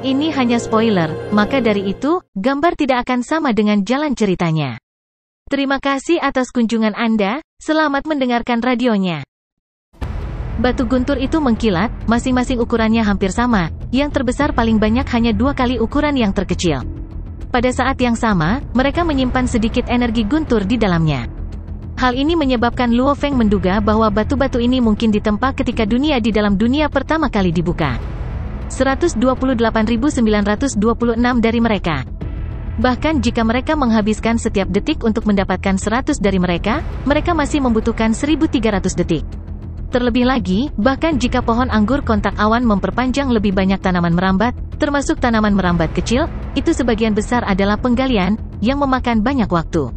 Ini hanya spoiler, maka dari itu, gambar tidak akan sama dengan jalan ceritanya. Terima kasih atas kunjungan Anda, selamat mendengarkan radionya. Batu guntur itu mengkilat, masing-masing ukurannya hampir sama, yang terbesar paling banyak hanya 2 kali ukuran yang terkecil. Pada saat yang sama, mereka menyimpan sedikit energi guntur di dalamnya. Hal ini menyebabkan Luo Feng menduga bahwa batu-batu ini mungkin ditempa ketika dunia di dalam dunia pertama kali dibuka. 128.926 dari mereka. Bahkan jika mereka menghabiskan setiap detik untuk mendapatkan 100 dari mereka masih membutuhkan 1.300 detik. Terlebih lagi, bahkan jika pohon anggur kontak awan memperpanjang lebih banyak tanaman merambat, termasuk tanaman merambat kecil, itu sebagian besar adalah penggalian, yang memakan banyak waktu.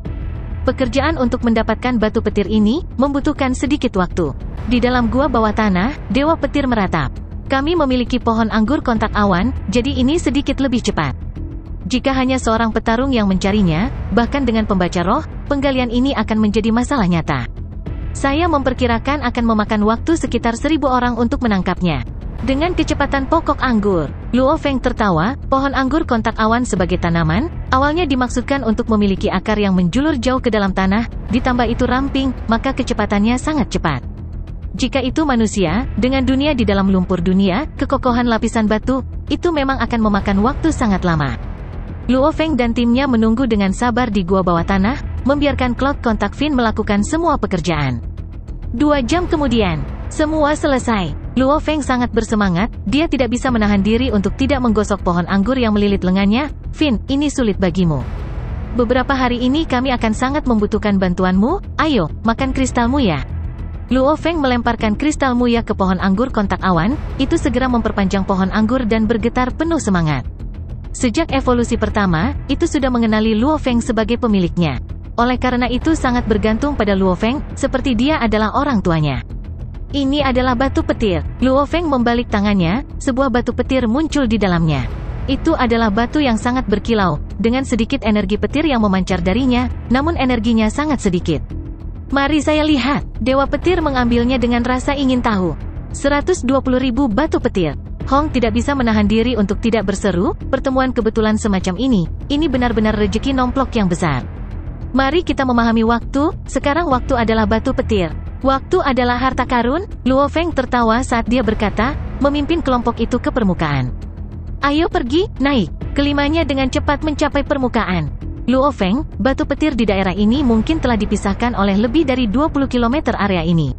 Pekerjaan untuk mendapatkan batu petir ini, membutuhkan sedikit waktu. Di dalam gua bawah tanah, Dewa Petir meratap. Kami memiliki pohon anggur kontak awan, jadi ini sedikit lebih cepat. Jika hanya seorang petarung yang mencarinya, bahkan dengan pembaca roh, penggalian ini akan menjadi masalah nyata. Saya memperkirakan akan memakan waktu sekitar 1.000 orang untuk menangkapnya. Dengan kecepatan pokok anggur, Luo Feng tertawa. Pohon anggur kontak awan sebagai tanaman, awalnya dimaksudkan untuk memiliki akar yang menjulur jauh ke dalam tanah, ditambah itu ramping, maka kecepatannya sangat cepat. Jika itu manusia, dengan dunia di dalam lumpur dunia, kekokohan lapisan batu, itu memang akan memakan waktu sangat lama. Luo Feng dan timnya menunggu dengan sabar di gua bawah tanah, membiarkan Cloud Contact Fin melakukan semua pekerjaan. 2 jam kemudian, semua selesai. Luo Feng sangat bersemangat, dia tidak bisa menahan diri untuk tidak menggosok pohon anggur yang melilit lengannya. Fin, ini sulit bagimu. Beberapa hari ini kami akan sangat membutuhkan bantuanmu, ayo, makan kristalmu ya. Luo Feng melemparkan kristal muya ke pohon anggur kontak awan, itu segera memperpanjang pohon anggur dan bergetar penuh semangat. Sejak evolusi pertama, itu sudah mengenali Luo Feng sebagai pemiliknya. Oleh karena itu sangat bergantung pada Luo Feng, seperti dia adalah orang tuanya. Ini adalah batu petir. Luo Feng membalik tangannya, sebuah batu petir muncul di dalamnya. Itu adalah batu yang sangat berkilau, dengan sedikit energi petir yang memancar darinya, namun energinya sangat sedikit. Mari saya lihat. Dewa Petir mengambilnya dengan rasa ingin tahu. 120.000 batu petir. Hong tidak bisa menahan diri untuk tidak berseru, pertemuan kebetulan semacam ini benar-benar rezeki nomplok yang besar. Mari kita memahami waktu, sekarang waktu adalah batu petir. Waktu adalah harta karun. Luo Feng tertawa saat dia berkata, memimpin kelompok itu ke permukaan. Ayo pergi, naik. Kelimanya dengan cepat mencapai permukaan. Luo Feng, batu petir di daerah ini mungkin telah dipisahkan oleh lebih dari 20 km area ini.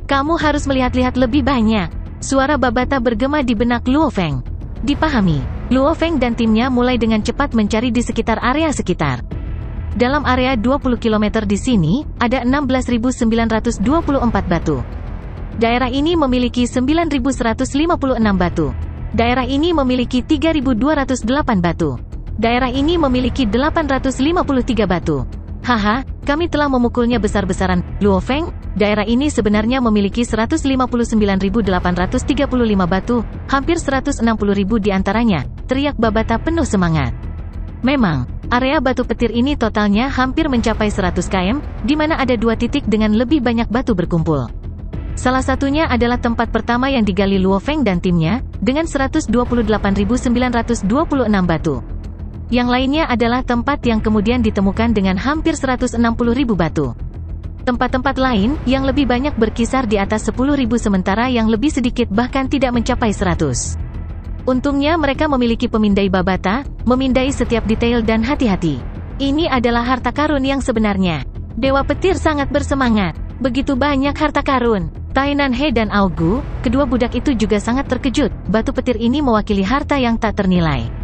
Kamu harus melihat-lihat lebih banyak. Suara babata bergema di benak Luo Feng. Dipahami. Luo Feng dan timnya mulai dengan cepat mencari di sekitar area sekitar. Dalam area 20 km di sini, ada 16.924 batu. Daerah ini memiliki 9.156 batu. Daerah ini memiliki 3.208 batu. Daerah ini memiliki 853 batu. Haha, kami telah memukulnya besar-besaran. Luo Feng, daerah ini sebenarnya memiliki 159.835 batu, hampir 160.000 diantaranya, teriak babata penuh semangat. Memang, area batu petir ini totalnya hampir mencapai 100 km, di mana ada 2 titik dengan lebih banyak batu berkumpul. Salah satunya adalah tempat pertama yang digali Luo Feng dan timnya, dengan 128.926 batu. Yang lainnya adalah tempat yang kemudian ditemukan dengan hampir 160.000 batu. Tempat-tempat lain, yang lebih banyak berkisar di atas 10.000 sementara yang lebih sedikit bahkan tidak mencapai 100. Untungnya mereka memiliki pemindai babata, memindai setiap detail dan hati-hati. Ini adalah harta karun yang sebenarnya. Dewa Petir sangat bersemangat. Begitu banyak harta karun. Tainan He dan Aogu, kedua budak itu juga sangat terkejut. Batu petir ini mewakili harta yang tak ternilai.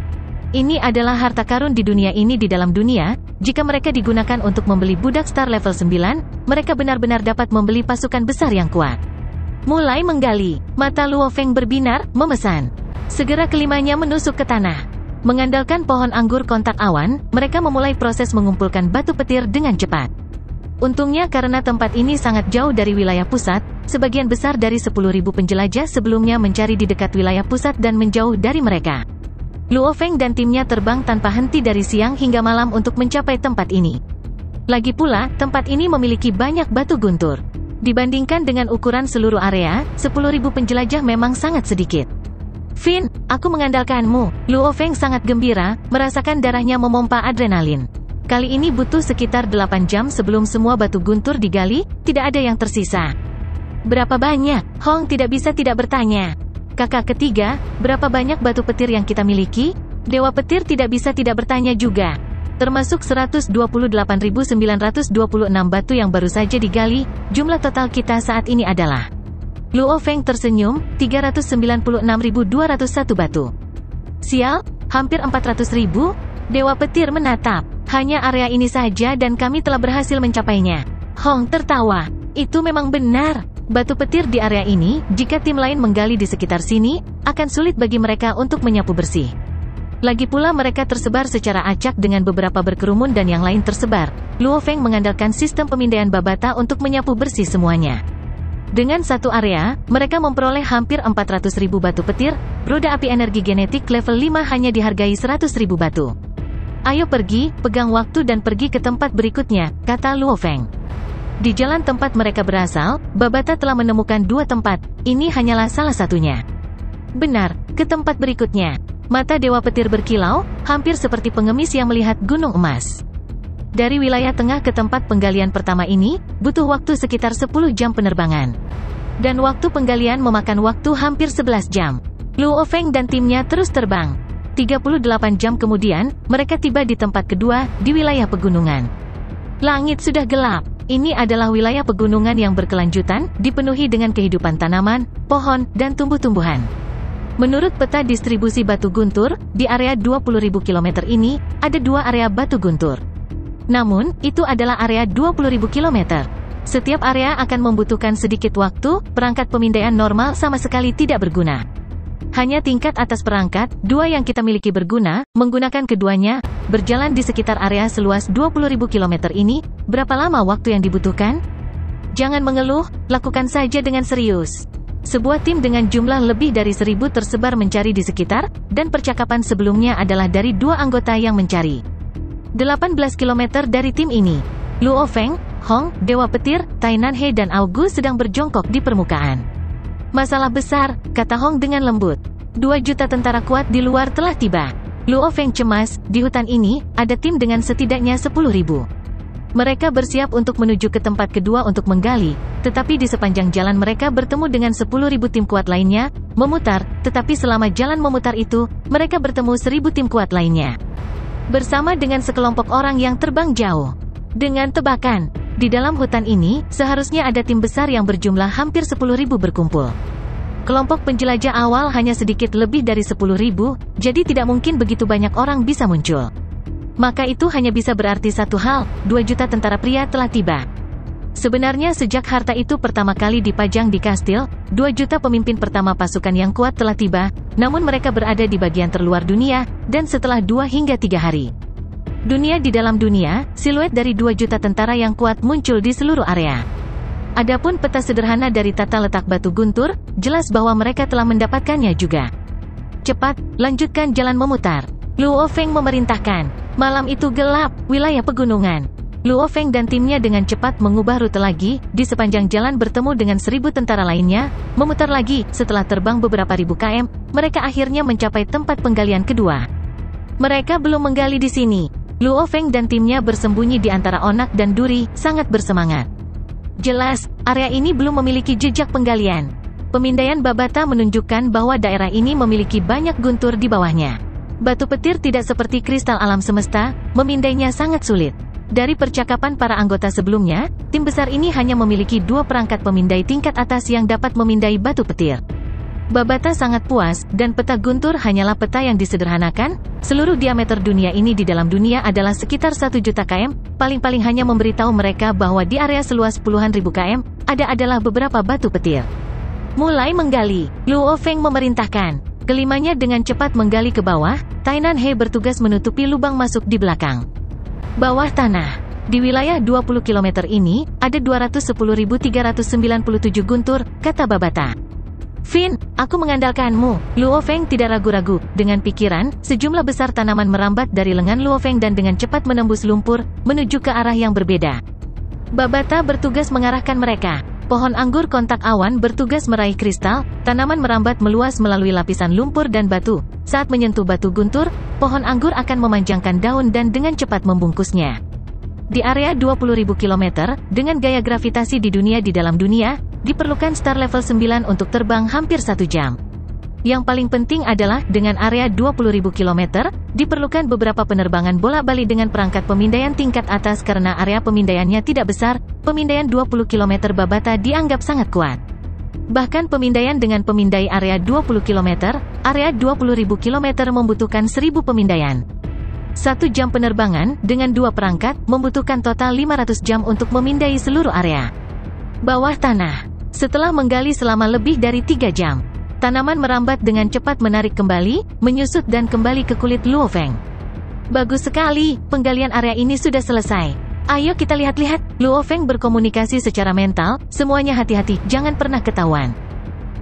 Ini adalah harta karun di dunia ini di dalam dunia. Jika mereka digunakan untuk membeli budak star level 9, mereka benar-benar dapat membeli pasukan besar yang kuat. Mulai menggali. Mata Luo Feng berbinar, memesan. Segera kelimanya menusuk ke tanah. Mengandalkan pohon anggur kontak awan, mereka memulai proses mengumpulkan batu petir dengan cepat. Untungnya karena tempat ini sangat jauh dari wilayah pusat, sebagian besar dari 10.000 penjelajah sebelumnya mencari di dekat wilayah pusat dan menjauh dari mereka. Luo Feng dan timnya terbang tanpa henti dari siang hingga malam untuk mencapai tempat ini. Lagi pula, tempat ini memiliki banyak batu guntur. Dibandingkan dengan ukuran seluruh area, 10.000 penjelajah memang sangat sedikit. Fin, aku mengandalkanmu. Luo Feng sangat gembira, merasakan darahnya memompa adrenalin. Kali ini butuh sekitar 8 jam sebelum semua batu guntur digali, tidak ada yang tersisa. Berapa banyak? Hong tidak bisa tidak bertanya. Kakak ketiga, berapa banyak batu petir yang kita miliki? Dewa petir tidak bisa tidak bertanya juga. Termasuk 128.926 batu yang baru saja digali, jumlah total kita saat ini adalah. Luo Feng tersenyum, 396.201 batu. Sial, hampir 400.000? Dewa petir menatap. Hanya area ini saja dan kami telah berhasil mencapainya. Hong tertawa. Itu memang benar. Batu petir di area ini, jika tim lain menggali di sekitar sini, akan sulit bagi mereka untuk menyapu bersih. Lagi pula mereka tersebar secara acak dengan beberapa berkerumun dan yang lain tersebar. Luo Feng mengandalkan sistem pemindaian Babata untuk menyapu bersih semuanya. Dengan satu area, mereka memperoleh hampir 400.000 batu petir, roda api energi genetik level 5 hanya dihargai 100.000 batu. Ayo pergi, pegang waktu dan pergi ke tempat berikutnya, kata Luo Feng. Di jalan tempat mereka berasal, Babata telah menemukan 2 tempat, ini hanyalah salah satunya. Benar, ke tempat berikutnya. Mata Dewa Petir berkilau, hampir seperti pengemis yang melihat gunung emas. Dari wilayah tengah ke tempat penggalian pertama ini, butuh waktu sekitar 10 jam penerbangan. Dan waktu penggalian memakan waktu hampir 11 jam. Luo Feng dan timnya terus terbang. 38 jam kemudian, mereka tiba di tempat kedua, di wilayah pegunungan. Langit sudah gelap. Ini adalah wilayah pegunungan yang berkelanjutan, dipenuhi dengan kehidupan tanaman, pohon, dan tumbuh-tumbuhan. Menurut peta distribusi batu guntur, di area 20.000 km ini, ada 2 area batu guntur. Namun, itu adalah area 20.000 km. Setiap area akan membutuhkan sedikit waktu, perangkat pemindaian normal sama sekali tidak berguna. Hanya tingkat atas perangkat, 2 yang kita miliki berguna, menggunakan keduanya, berjalan di sekitar area seluas 20.000 km ini, berapa lama waktu yang dibutuhkan? Jangan mengeluh, lakukan saja dengan serius. Sebuah tim dengan jumlah lebih dari 1.000 tersebar mencari di sekitar, dan percakapan sebelumnya adalah dari 2 anggota yang mencari. 18 km dari tim ini, Luo Feng, Hong, Dewa Petir, Tainan He dan Augu sedang berjongkok di permukaan. Masalah besar, kata Hong dengan lembut. 2 juta tentara kuat di luar telah tiba. Luo Feng cemas, di hutan ini, ada tim dengan setidaknya 10.000. Mereka bersiap untuk menuju ke tempat kedua untuk menggali, tetapi di sepanjang jalan mereka bertemu dengan 10.000 tim kuat lainnya, memutar, tetapi selama jalan memutar itu, mereka bertemu 1.000 tim kuat lainnya. Bersama dengan sekelompok orang yang terbang jauh. Dengan tebakan, di dalam hutan ini, seharusnya ada tim besar yang berjumlah hampir 10.000 berkumpul. Kelompok penjelajah awal hanya sedikit lebih dari 10.000, jadi tidak mungkin begitu banyak orang bisa muncul. Maka itu hanya bisa berarti satu hal, 2 juta tentara pria telah tiba. Sebenarnya sejak harta itu pertama kali dipajang di kastil, 2 juta pemimpin pertama pasukan yang kuat telah tiba, namun mereka berada di bagian terluar dunia, dan setelah 2 hingga 3 hari. Dunia di dalam dunia, siluet dari 2 juta tentara yang kuat muncul di seluruh area. Adapun peta sederhana dari tata letak batu guntur, jelas bahwa mereka telah mendapatkannya juga. Cepat, lanjutkan jalan memutar. Luo Feng memerintahkan. Malam itu gelap, wilayah pegunungan. Luo Feng dan timnya dengan cepat mengubah rute lagi, di sepanjang jalan bertemu dengan 1.000 tentara lainnya, memutar lagi, setelah terbang beberapa ribu km, mereka akhirnya mencapai tempat penggalian kedua. Mereka belum menggali di sini. Luo Feng dan timnya bersembunyi di antara onak dan duri, sangat bersemangat. Jelas, area ini belum memiliki jejak penggalian. Pemindaian Babata menunjukkan bahwa daerah ini memiliki banyak guntur di bawahnya. Batu petir tidak seperti kristal alam semesta, memindainya sangat sulit. Dari percakapan para anggota sebelumnya, tim besar ini hanya memiliki 2 perangkat pemindai tingkat atas yang dapat memindai batu petir. Babata sangat puas, dan peta guntur hanyalah peta yang disederhanakan. Seluruh diameter dunia ini di dalam dunia adalah sekitar 1 juta km, paling-paling hanya memberitahu mereka bahwa di area seluas puluhan ribu km, adalah beberapa batu petir. Mulai menggali, Luo Feng memerintahkan. Kelimanya dengan cepat menggali ke bawah, Tainan He bertugas menutupi lubang masuk di belakang. Bawah tanah. Di wilayah 20 km ini, ada 210.397 guntur, kata Babata. Fin, aku mengandalkanmu. Luo Feng tidak ragu-ragu. Dengan pikiran, sejumlah besar tanaman merambat dari lengan Luo Feng dan dengan cepat menembus lumpur, menuju ke arah yang berbeda. Babata bertugas mengarahkan mereka. Pohon anggur kontak awan bertugas meraih kristal, tanaman merambat meluas melalui lapisan lumpur dan batu. Saat menyentuh batu guntur, pohon anggur akan memanjangkan daun dan dengan cepat membungkusnya. Di area 20.000 km, dengan gaya gravitasi di dalam dunia, diperlukan star level 9 untuk terbang hampir 1 jam. Yang paling penting adalah, dengan area 20.000 km, diperlukan beberapa penerbangan bolak-balik dengan perangkat pemindaian tingkat atas karena area pemindaiannya tidak besar. Pemindaian 20 km Babata dianggap sangat kuat. Bahkan pemindaian dengan pemindai area 20 km, area 20.000 km membutuhkan 1000 pemindaian. 1 jam penerbangan, dengan 2 perangkat, membutuhkan total 500 jam untuk memindai seluruh area bawah tanah. Setelah menggali selama lebih dari 3 jam, tanaman merambat dengan cepat menarik kembali, menyusut dan kembali ke kulit Luo Feng. Bagus sekali, penggalian area ini sudah selesai. Ayo kita lihat-lihat. Luo Feng berkomunikasi secara mental, semuanya hati-hati, jangan pernah ketahuan.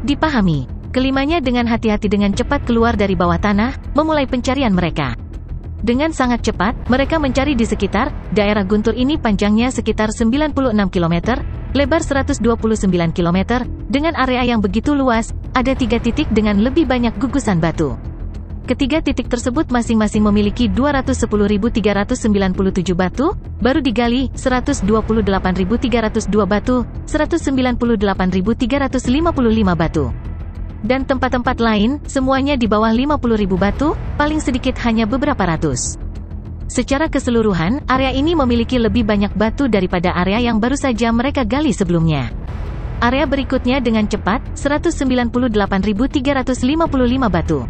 Dipahami. Kelimanya dengan hati-hati dengan cepat keluar dari bawah tanah, memulai pencarian mereka. Dengan sangat cepat, mereka mencari di sekitar daerah guntur ini. Panjangnya sekitar 96 km, lebar 129 km, dengan area yang begitu luas, ada 3 titik dengan lebih banyak gugusan batu. Ketiga titik tersebut masing-masing memiliki 210.397 batu, baru digali, 128.302 batu, 198.355 batu. Dan tempat-tempat lain, semuanya di bawah 50.000 batu, paling sedikit hanya beberapa ratus. Secara keseluruhan, area ini memiliki lebih banyak batu daripada area yang baru saja mereka gali sebelumnya. Area berikutnya dengan cepat, 198.355 batu.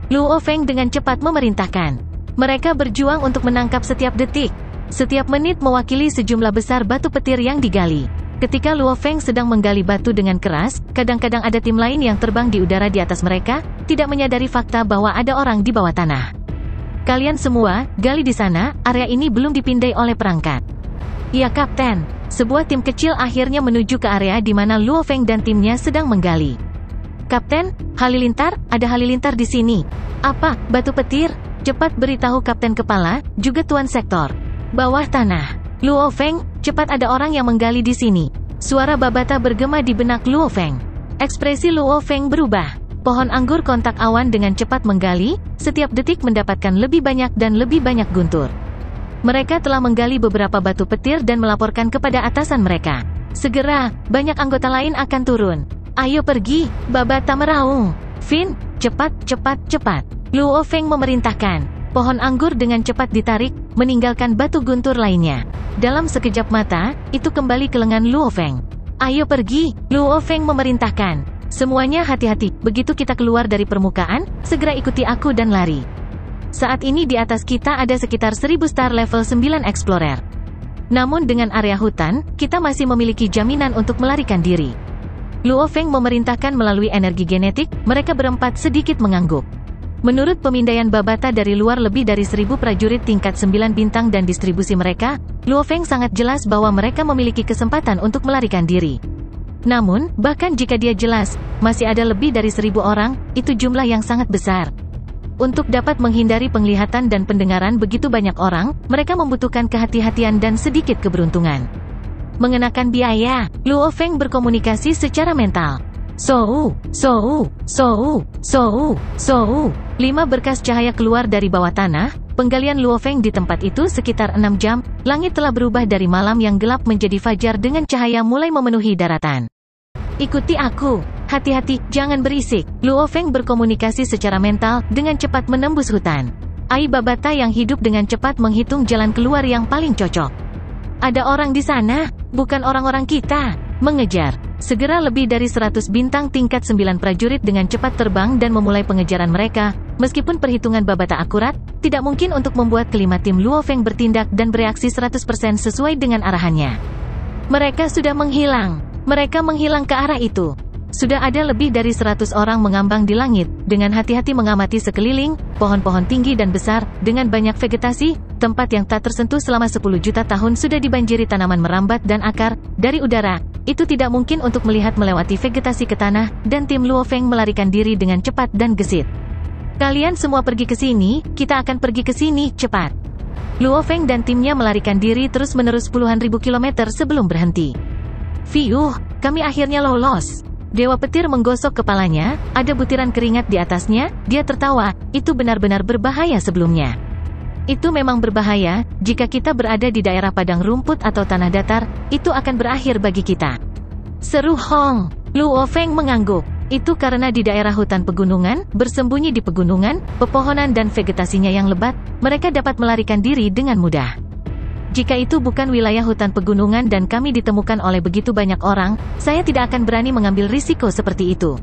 Luo Feng dengan cepat memerintahkan. Mereka berjuang untuk menangkap setiap detik. Setiap menit mewakili sejumlah besar batu petir yang digali. Ketika Luo Feng sedang menggali batu dengan keras, kadang-kadang ada tim lain yang terbang di udara di atas mereka, tidak menyadari fakta bahwa ada orang di bawah tanah. Kalian semua, gali di sana, area ini belum dipindai oleh perangkat. Ya Kapten. Sebuah tim kecil akhirnya menuju ke area di mana Luo Feng dan timnya sedang menggali. Kapten, halilintar, ada halilintar di sini. Apa, batu petir? Cepat beritahu Kapten Kepala, juga Tuan Sektor. Bawah tanah. Luo Feng, cepat ada orang yang menggali di sini. Suara Babata bergema di benak Luo Feng. Ekspresi Luo Feng berubah. Pohon anggur kontak awan dengan cepat menggali, setiap detik mendapatkan lebih banyak dan lebih banyak guntur. Mereka telah menggali beberapa batu petir dan melaporkan kepada atasan mereka. Segera, banyak anggota lain akan turun. Ayo pergi, Babata meraung. Fin, cepat, cepat, cepat. Luo Feng memerintahkan. Pohon anggur dengan cepat ditarik, meninggalkan batu guntur lainnya. Dalam sekejap mata, itu kembali ke lengan Luo Feng. Ayo pergi, Luo Feng memerintahkan. Semuanya hati-hati, begitu kita keluar dari permukaan, segera ikuti aku dan lari. Saat ini di atas kita ada sekitar 1000 star level 9 Explorer. Namun dengan area hutan, kita masih memiliki jaminan untuk melarikan diri. Luo Feng memerintahkan melalui energi genetik, mereka berempat sedikit mengangguk. Menurut pemindaian Babata dari luar lebih dari 1000 prajurit tingkat 9 bintang dan distribusi mereka, Luo Feng sangat jelas bahwa mereka memiliki kesempatan untuk melarikan diri. Namun, bahkan jika dia jelas, masih ada lebih dari 1000 orang, itu jumlah yang sangat besar. Untuk dapat menghindari penglihatan dan pendengaran begitu banyak orang, mereka membutuhkan kehati-hatian dan sedikit keberuntungan. Mengenakan biaya, Luo Feng berkomunikasi secara mental. Sou, sou, sou, sou, sou. 5 berkas cahaya keluar dari bawah tanah. Penggalian Luo Feng di tempat itu sekitar 6 jam. Langit telah berubah dari malam yang gelap menjadi fajar dengan cahaya mulai memenuhi daratan. Ikuti aku. Hati-hati, jangan berisik. Luo Feng berkomunikasi secara mental, dengan cepat menembus hutan. Ai Babata yang hidup dengan cepat menghitung jalan keluar yang paling cocok. Ada orang di sana, bukan orang-orang kita. Mengejar. Segera lebih dari 100 bintang tingkat 9 prajurit dengan cepat terbang dan memulai pengejaran mereka. Meskipun perhitungan Babata akurat, tidak mungkin untuk membuat kelima tim Luo Feng bertindak dan bereaksi 100% sesuai dengan arahannya. Mereka sudah menghilang. Mereka menghilang ke arah itu. Sudah ada lebih dari 100 orang mengambang di langit, dengan hati-hati mengamati sekeliling, pohon-pohon tinggi dan besar, dengan banyak vegetasi, tempat yang tak tersentuh selama 10 juta tahun sudah dibanjiri tanaman merambat dan akar, dari udara. Itu tidak mungkin untuk melihat melewati vegetasi ke tanah, dan tim Luo Feng melarikan diri dengan cepat dan gesit. Kalian semua pergi ke sini, kita akan pergi ke sini, cepat. Luo Feng dan timnya melarikan diri terus-menerus puluhan ribu kilometer sebelum berhenti. Fiuh, kami akhirnya lolos. Dewa petir menggosok kepalanya, ada butiran keringat di atasnya, dia tertawa, itu benar-benar berbahaya sebelumnya. Itu memang berbahaya, jika kita berada di daerah padang rumput atau tanah datar, itu akan berakhir bagi kita. Seru Hong. Luo Feng mengangguk. Itu karena di daerah hutan pegunungan, bersembunyi di pegunungan, pepohonan dan vegetasinya yang lebat, mereka dapat melarikan diri dengan mudah. Jika itu bukan wilayah hutan pegunungan dan kami ditemukan oleh begitu banyak orang, saya tidak akan berani mengambil risiko seperti itu.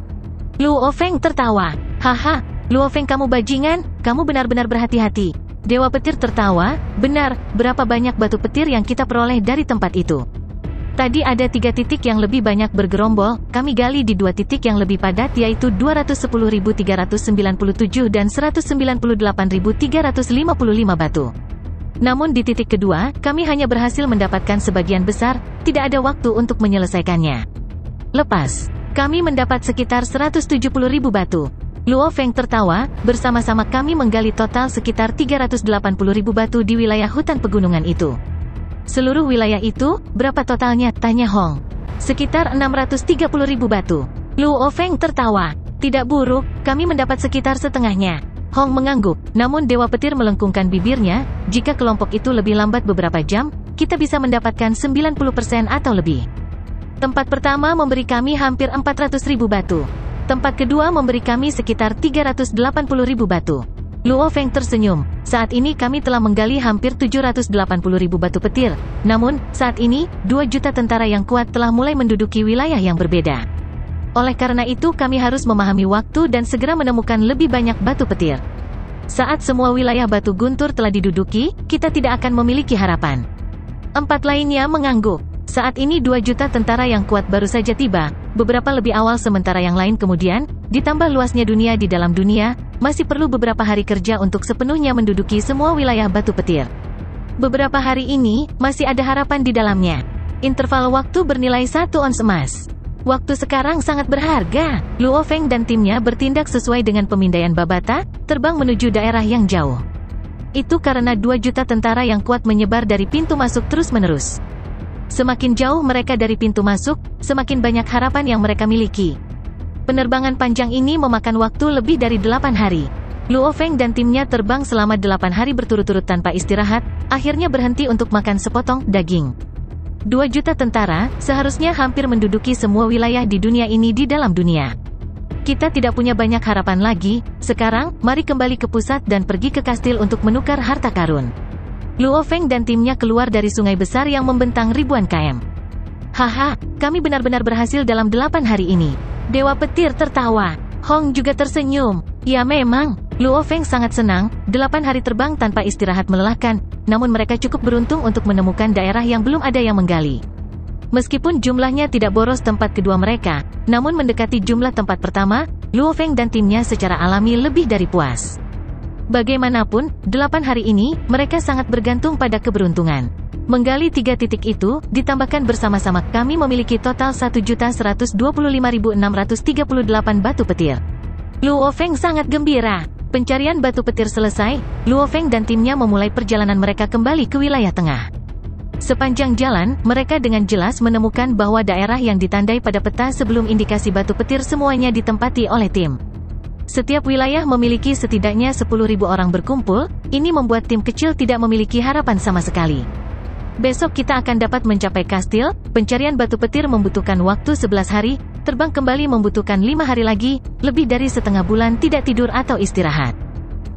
Luo Feng tertawa. Haha, Luo Feng kamu bajingan, kamu benar-benar berhati-hati. Dewa petir tertawa, benar, berapa banyak batu petir yang kita peroleh dari tempat itu. Tadi ada 3 titik yang lebih banyak bergerombol, kami gali di 2 titik yang lebih padat yaitu 210.397 dan 198.355 batu. Namun di titik kedua, kami hanya berhasil mendapatkan sebagian besar, tidak ada waktu untuk menyelesaikannya. Lepas, kami mendapat sekitar 170.000 batu. Luo Feng tertawa, bersama-sama kami menggali total sekitar 380.000 batu di wilayah hutan pegunungan itu. Seluruh wilayah itu, berapa totalnya? Tanya Hong. Sekitar 630.000 batu. Luo Feng tertawa. Tidak buruk, kami mendapat sekitar setengahnya. Hong mengangguk, namun Dewa Petir melengkungkan bibirnya, jika kelompok itu lebih lambat beberapa jam, kita bisa mendapatkan 90% atau lebih. Tempat pertama memberi kami hampir 400.000 batu. Tempat kedua memberi kami sekitar 380.000 batu. Luo Feng tersenyum, saat ini kami telah menggali hampir 780.000 batu petir, namun, saat ini, 2 juta tentara yang kuat telah mulai menduduki wilayah yang berbeda. Oleh karena itu kami harus memahami waktu dan segera menemukan lebih banyak batu petir. Saat semua wilayah batu guntur telah diduduki, kita tidak akan memiliki harapan. 4 lainnya mengangguk. Saat ini 2 juta tentara yang kuat baru saja tiba, beberapa lebih awal sementara yang lain kemudian, ditambah luasnya dunia di dalam dunia, masih perlu beberapa hari kerja untuk sepenuhnya menduduki semua wilayah batu petir. Beberapa hari ini, masih ada harapan di dalamnya. Interval waktu bernilai 1 ons emas. Waktu sekarang sangat berharga. Luo Feng dan timnya bertindak sesuai dengan pemindaian Babata, terbang menuju daerah yang jauh. Itu karena 2 juta tentara yang kuat menyebar dari pintu masuk terus-menerus. Semakin jauh mereka dari pintu masuk, semakin banyak harapan yang mereka miliki. Penerbangan panjang ini memakan waktu lebih dari 8 hari. Luo Feng dan timnya terbang selama 8 hari berturut-turut tanpa istirahat, akhirnya berhenti untuk makan sepotong daging. 2 juta tentara, seharusnya hampir menduduki semua wilayah di dunia ini di dalam dunia. Kita tidak punya banyak harapan lagi, sekarang, mari kembali ke pusat dan pergi ke kastil untuk menukar harta karun. Luo Feng dan timnya keluar dari sungai besar yang membentang ribuan km. Haha, kami benar-benar berhasil dalam 8 hari ini. Dewa Petir tertawa. Hong juga tersenyum. Ya memang, Luo Feng sangat senang, 8 hari terbang tanpa istirahat melelahkan, namun mereka cukup beruntung untuk menemukan daerah yang belum ada yang menggali. Meskipun jumlahnya tidak boros tempat kedua mereka, namun mendekati jumlah tempat pertama, Luo Feng dan timnya secara alami lebih dari puas. Bagaimanapun, 8 hari ini, mereka sangat bergantung pada keberuntungan. Menggali 3 titik itu, ditambahkan bersama-sama kami memiliki total 1.125.638 batu petir. Luo Feng sangat gembira. Pencarian batu petir selesai, Luo Feng dan timnya memulai perjalanan mereka kembali ke wilayah tengah. Sepanjang jalan, mereka dengan jelas menemukan bahwa daerah yang ditandai pada peta sebelum indikasi batu petir semuanya ditempati oleh tim. Setiap wilayah memiliki setidaknya 10.000 orang berkumpul, ini membuat tim kecil tidak memiliki harapan sama sekali. Besok kita akan dapat mencapai kastil, pencarian batu petir membutuhkan waktu 11 hari, terbang kembali membutuhkan 5 hari lagi, lebih dari setengah bulan tidak tidur atau istirahat.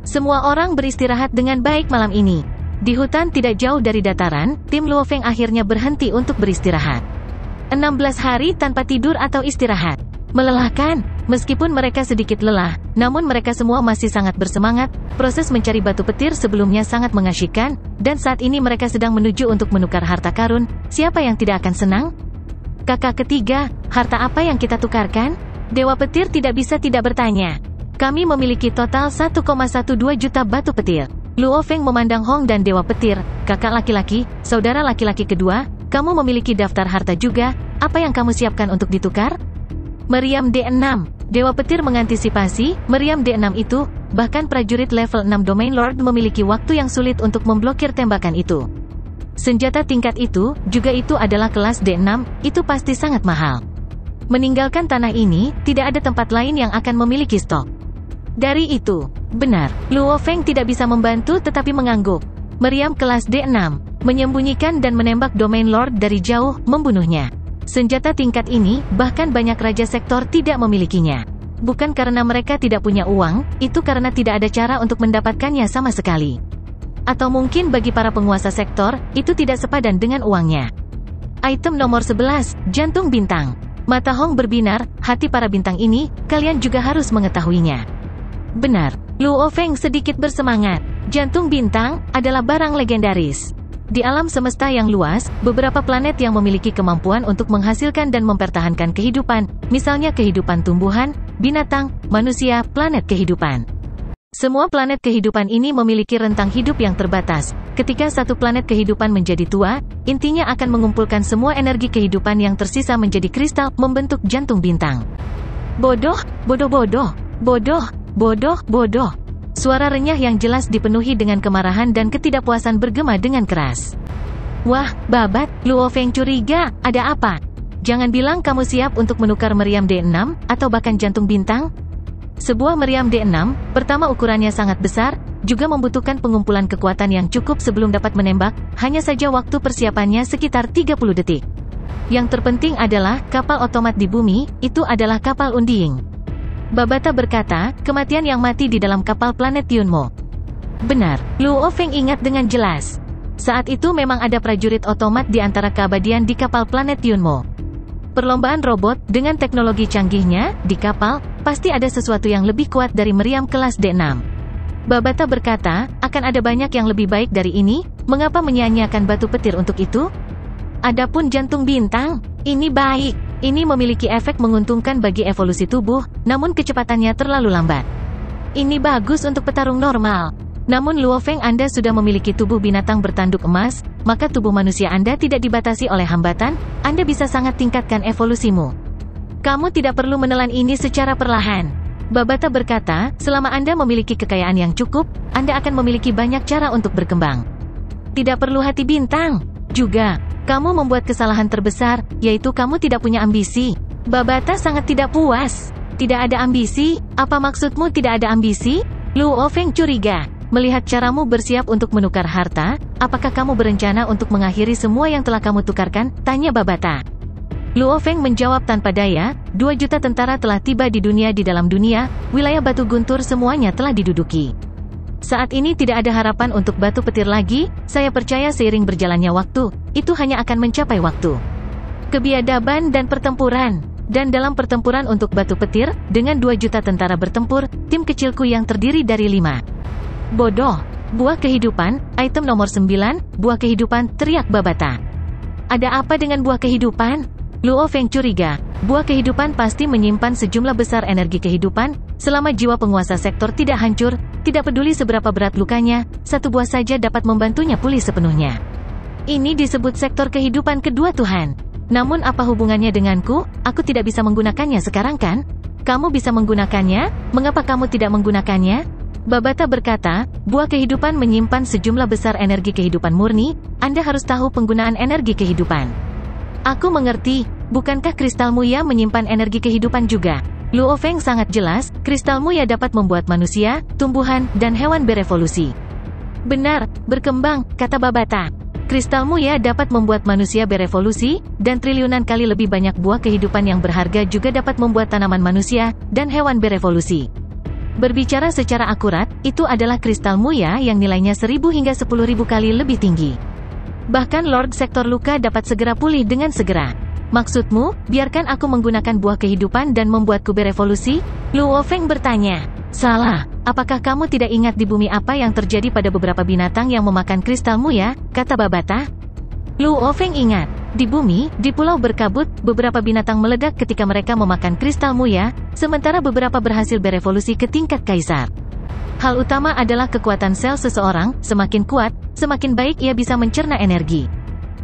Semua orang beristirahat dengan baik malam ini. Di hutan tidak jauh dari dataran, tim Luo Feng akhirnya berhenti untuk beristirahat. 16 hari tanpa tidur atau istirahat. Melelahkan. Meskipun mereka sedikit lelah, namun mereka semua masih sangat bersemangat. Proses mencari batu petir sebelumnya sangat mengasyikkan, dan saat ini mereka sedang menuju untuk menukar harta karun. Siapa yang tidak akan senang? Kakak ketiga, harta apa yang kita tukarkan? Dewa Petir tidak bisa tidak bertanya. Kami memiliki total 1,12 juta batu petir. Luo Feng memandang Hong dan Dewa Petir, kakak laki-laki, saudara laki-laki kedua, kamu memiliki daftar harta juga, apa yang kamu siapkan untuk ditukar? Meriam D6. Dewa Petir mengantisipasi, meriam D6 itu, bahkan prajurit level 6 Domain Lord memiliki waktu yang sulit untuk memblokir tembakan itu. Senjata tingkat itu adalah kelas D6, itu pasti sangat mahal. Meninggalkan tanah ini, tidak ada tempat lain yang akan memiliki stok. Dari itu, benar, Luo Feng tidak bisa membantu tetapi mengangguk. Meriam kelas D6, menyembunyikan dan menembak domain Lord dari jauh, membunuhnya. Senjata tingkat ini, bahkan banyak raja sektor tidak memilikinya. Bukan karena mereka tidak punya uang, itu karena tidak ada cara untuk mendapatkannya sama sekali. Atau mungkin bagi para penguasa sektor, itu tidak sepadan dengan uangnya. Item nomor 11, Jantung Bintang. Mata Hong berbinar, hati para bintang ini, kalian juga harus mengetahuinya. Benar, Luo Feng sedikit bersemangat. Jantung bintang adalah barang legendaris. Di alam semesta yang luas, beberapa planet yang memiliki kemampuan untuk menghasilkan dan mempertahankan kehidupan, misalnya kehidupan tumbuhan, binatang, manusia, planet kehidupan. Semua planet kehidupan ini memiliki rentang hidup yang terbatas. Ketika satu planet kehidupan menjadi tua, intinya akan mengumpulkan semua energi kehidupan yang tersisa menjadi kristal, membentuk jantung bintang. Bodoh, bodoh, bodoh, bodoh, bodoh, bodoh. Suara renyah yang jelas dipenuhi dengan kemarahan dan ketidakpuasan bergema dengan keras. Wah, babat, Luo Feng curiga, ada apa? Jangan bilang kamu siap untuk menukar meriam D6, atau bahkan jantung bintang? Sebuah meriam D6, pertama ukurannya sangat besar, juga membutuhkan pengumpulan kekuatan yang cukup sebelum dapat menembak, hanya saja waktu persiapannya sekitar 30 detik. Yang terpenting adalah, kapal otomat di bumi, itu adalah kapal Unding. Babata berkata, kematian yang mati di dalam kapal planet Yunmo. Benar, Luo Feng ingat dengan jelas. Saat itu memang ada prajurit otomat di antara keabadian di kapal planet Yunmo. Perlombaan robot, dengan teknologi canggihnya, di kapal, pasti ada sesuatu yang lebih kuat dari meriam kelas D6. Babata berkata, akan ada banyak yang lebih baik dari ini, mengapa menyia-nyiakan batu petir untuk itu? Adapun jantung bintang, ini baik. Ini memiliki efek menguntungkan bagi evolusi tubuh, namun kecepatannya terlalu lambat. Ini bagus untuk petarung normal. Namun Luo Feng, Anda sudah memiliki tubuh binatang bertanduk emas, maka tubuh manusia Anda tidak dibatasi oleh hambatan, Anda bisa sangat tingkatkan evolusimu. Kamu tidak perlu menelan ini secara perlahan. Babata berkata, selama Anda memiliki kekayaan yang cukup, Anda akan memiliki banyak cara untuk berkembang. Tidak perlu hati bintang. Juga, kamu membuat kesalahan terbesar, yaitu kamu tidak punya ambisi. Babata sangat tidak puas. Tidak ada ambisi? Apa maksudmu tidak ada ambisi? Luo Feng curiga. Melihat caramu bersiap untuk menukar harta, apakah kamu berencana untuk mengakhiri semua yang telah kamu tukarkan? Tanya Babata. Luo Feng menjawab tanpa daya, 2 juta tentara telah tiba di dalam dunia, wilayah batu guntur semuanya telah diduduki. Saat ini tidak ada harapan untuk batu petir lagi, saya percaya seiring berjalannya waktu, itu hanya akan mencapai waktu. Kebiadaban dan pertempuran. Dan dalam pertempuran untuk batu petir, dengan 2 juta tentara bertempur, tim kecilku yang terdiri dari 5. Bodoh. Buah kehidupan, item nomor 9, buah kehidupan, teriak Babata. Ada apa dengan buah kehidupan? Luo Feng curiga, buah kehidupan pasti menyimpan sejumlah besar energi kehidupan, selama jiwa penguasa sektor tidak hancur, tidak peduli seberapa berat lukanya, satu buah saja dapat membantunya pulih sepenuhnya. Ini disebut sektor kehidupan kedua Tuhan. Namun apa hubungannya denganku? Aku tidak bisa menggunakannya sekarang kan? Kamu bisa menggunakannya, mengapa kamu tidak menggunakannya? Babata berkata, buah kehidupan menyimpan sejumlah besar energi kehidupan murni, Anda harus tahu penggunaan energi kehidupan. Aku mengerti, bukankah kristal muya menyimpan energi kehidupan juga? Luo Feng sangat jelas, kristal muya dapat membuat manusia, tumbuhan, dan hewan berevolusi. Benar, berkembang, kata Babata. Kristal muya dapat membuat manusia berevolusi, dan triliunan kali lebih banyak buah kehidupan yang berharga juga dapat membuat tanaman manusia, dan hewan berevolusi. Berbicara secara akurat, itu adalah kristal muya yang nilainya 1000 hingga 10.000 kali lebih tinggi. Bahkan Lord Sektor Luka dapat segera pulih dengan segera. Maksudmu, biarkan aku menggunakan buah kehidupan dan membuatku berevolusi? Luo Feng bertanya. Salah, apakah kamu tidak ingat di bumi apa yang terjadi pada beberapa binatang yang memakan kristal muya? Kata Babata. Luo Feng ingat. Di bumi, di pulau berkabut, beberapa binatang meledak ketika mereka memakan kristal muya, sementara beberapa berhasil berevolusi ke tingkat kaisar. Hal utama adalah kekuatan sel seseorang, semakin kuat, semakin baik ia bisa mencerna energi.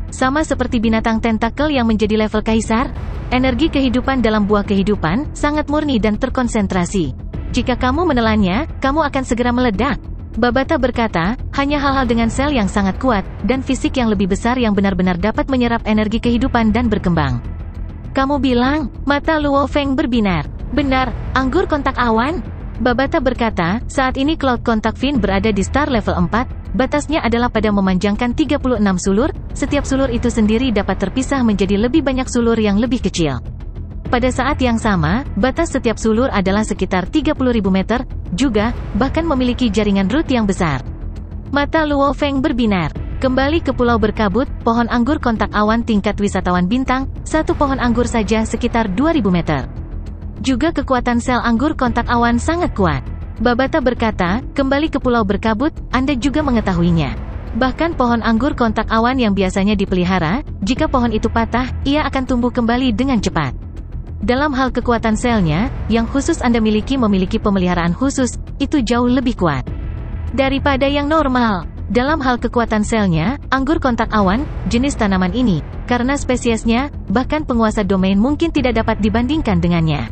Sama seperti binatang tentakel yang menjadi level kaisar, energi kehidupan dalam buah kehidupan, sangat murni dan terkonsentrasi. Jika kamu menelannya, kamu akan segera meledak. Babata berkata, hanya hal-hal dengan sel yang sangat kuat, dan fisik yang lebih besar yang benar-benar dapat menyerap energi kehidupan dan berkembang. Kamu bilang, mata Luo Feng berbinar. Benar, anggur kontak awan? Babata berkata, saat ini Cloud Contact Fin berada di star level 4, batasnya adalah pada memanjangkan 36 sulur, setiap sulur itu sendiri dapat terpisah menjadi lebih banyak sulur yang lebih kecil. Pada saat yang sama, batas setiap sulur adalah sekitar 30.000 meter, juga, bahkan memiliki jaringan root yang besar. Mata Luo Feng berbinar. Kembali ke pulau berkabut, pohon anggur kontak awan tingkat wisatawan bintang, satu pohon anggur saja sekitar 2000 meter. Juga kekuatan sel anggur kontak awan sangat kuat. Babata berkata, kembali ke pulau berkabut, Anda juga mengetahuinya. Bahkan pohon anggur kontak awan yang biasanya dipelihara, jika pohon itu patah, ia akan tumbuh kembali dengan cepat. Dalam hal kekuatan selnya, yang khusus Anda memiliki pemeliharaan khusus, itu jauh lebih kuat daripada yang normal. Dalam hal kekuatan selnya, anggur kontak awan, jenis tanaman ini, karena spesiesnya, bahkan penguasa domain mungkin tidak dapat dibandingkan dengannya.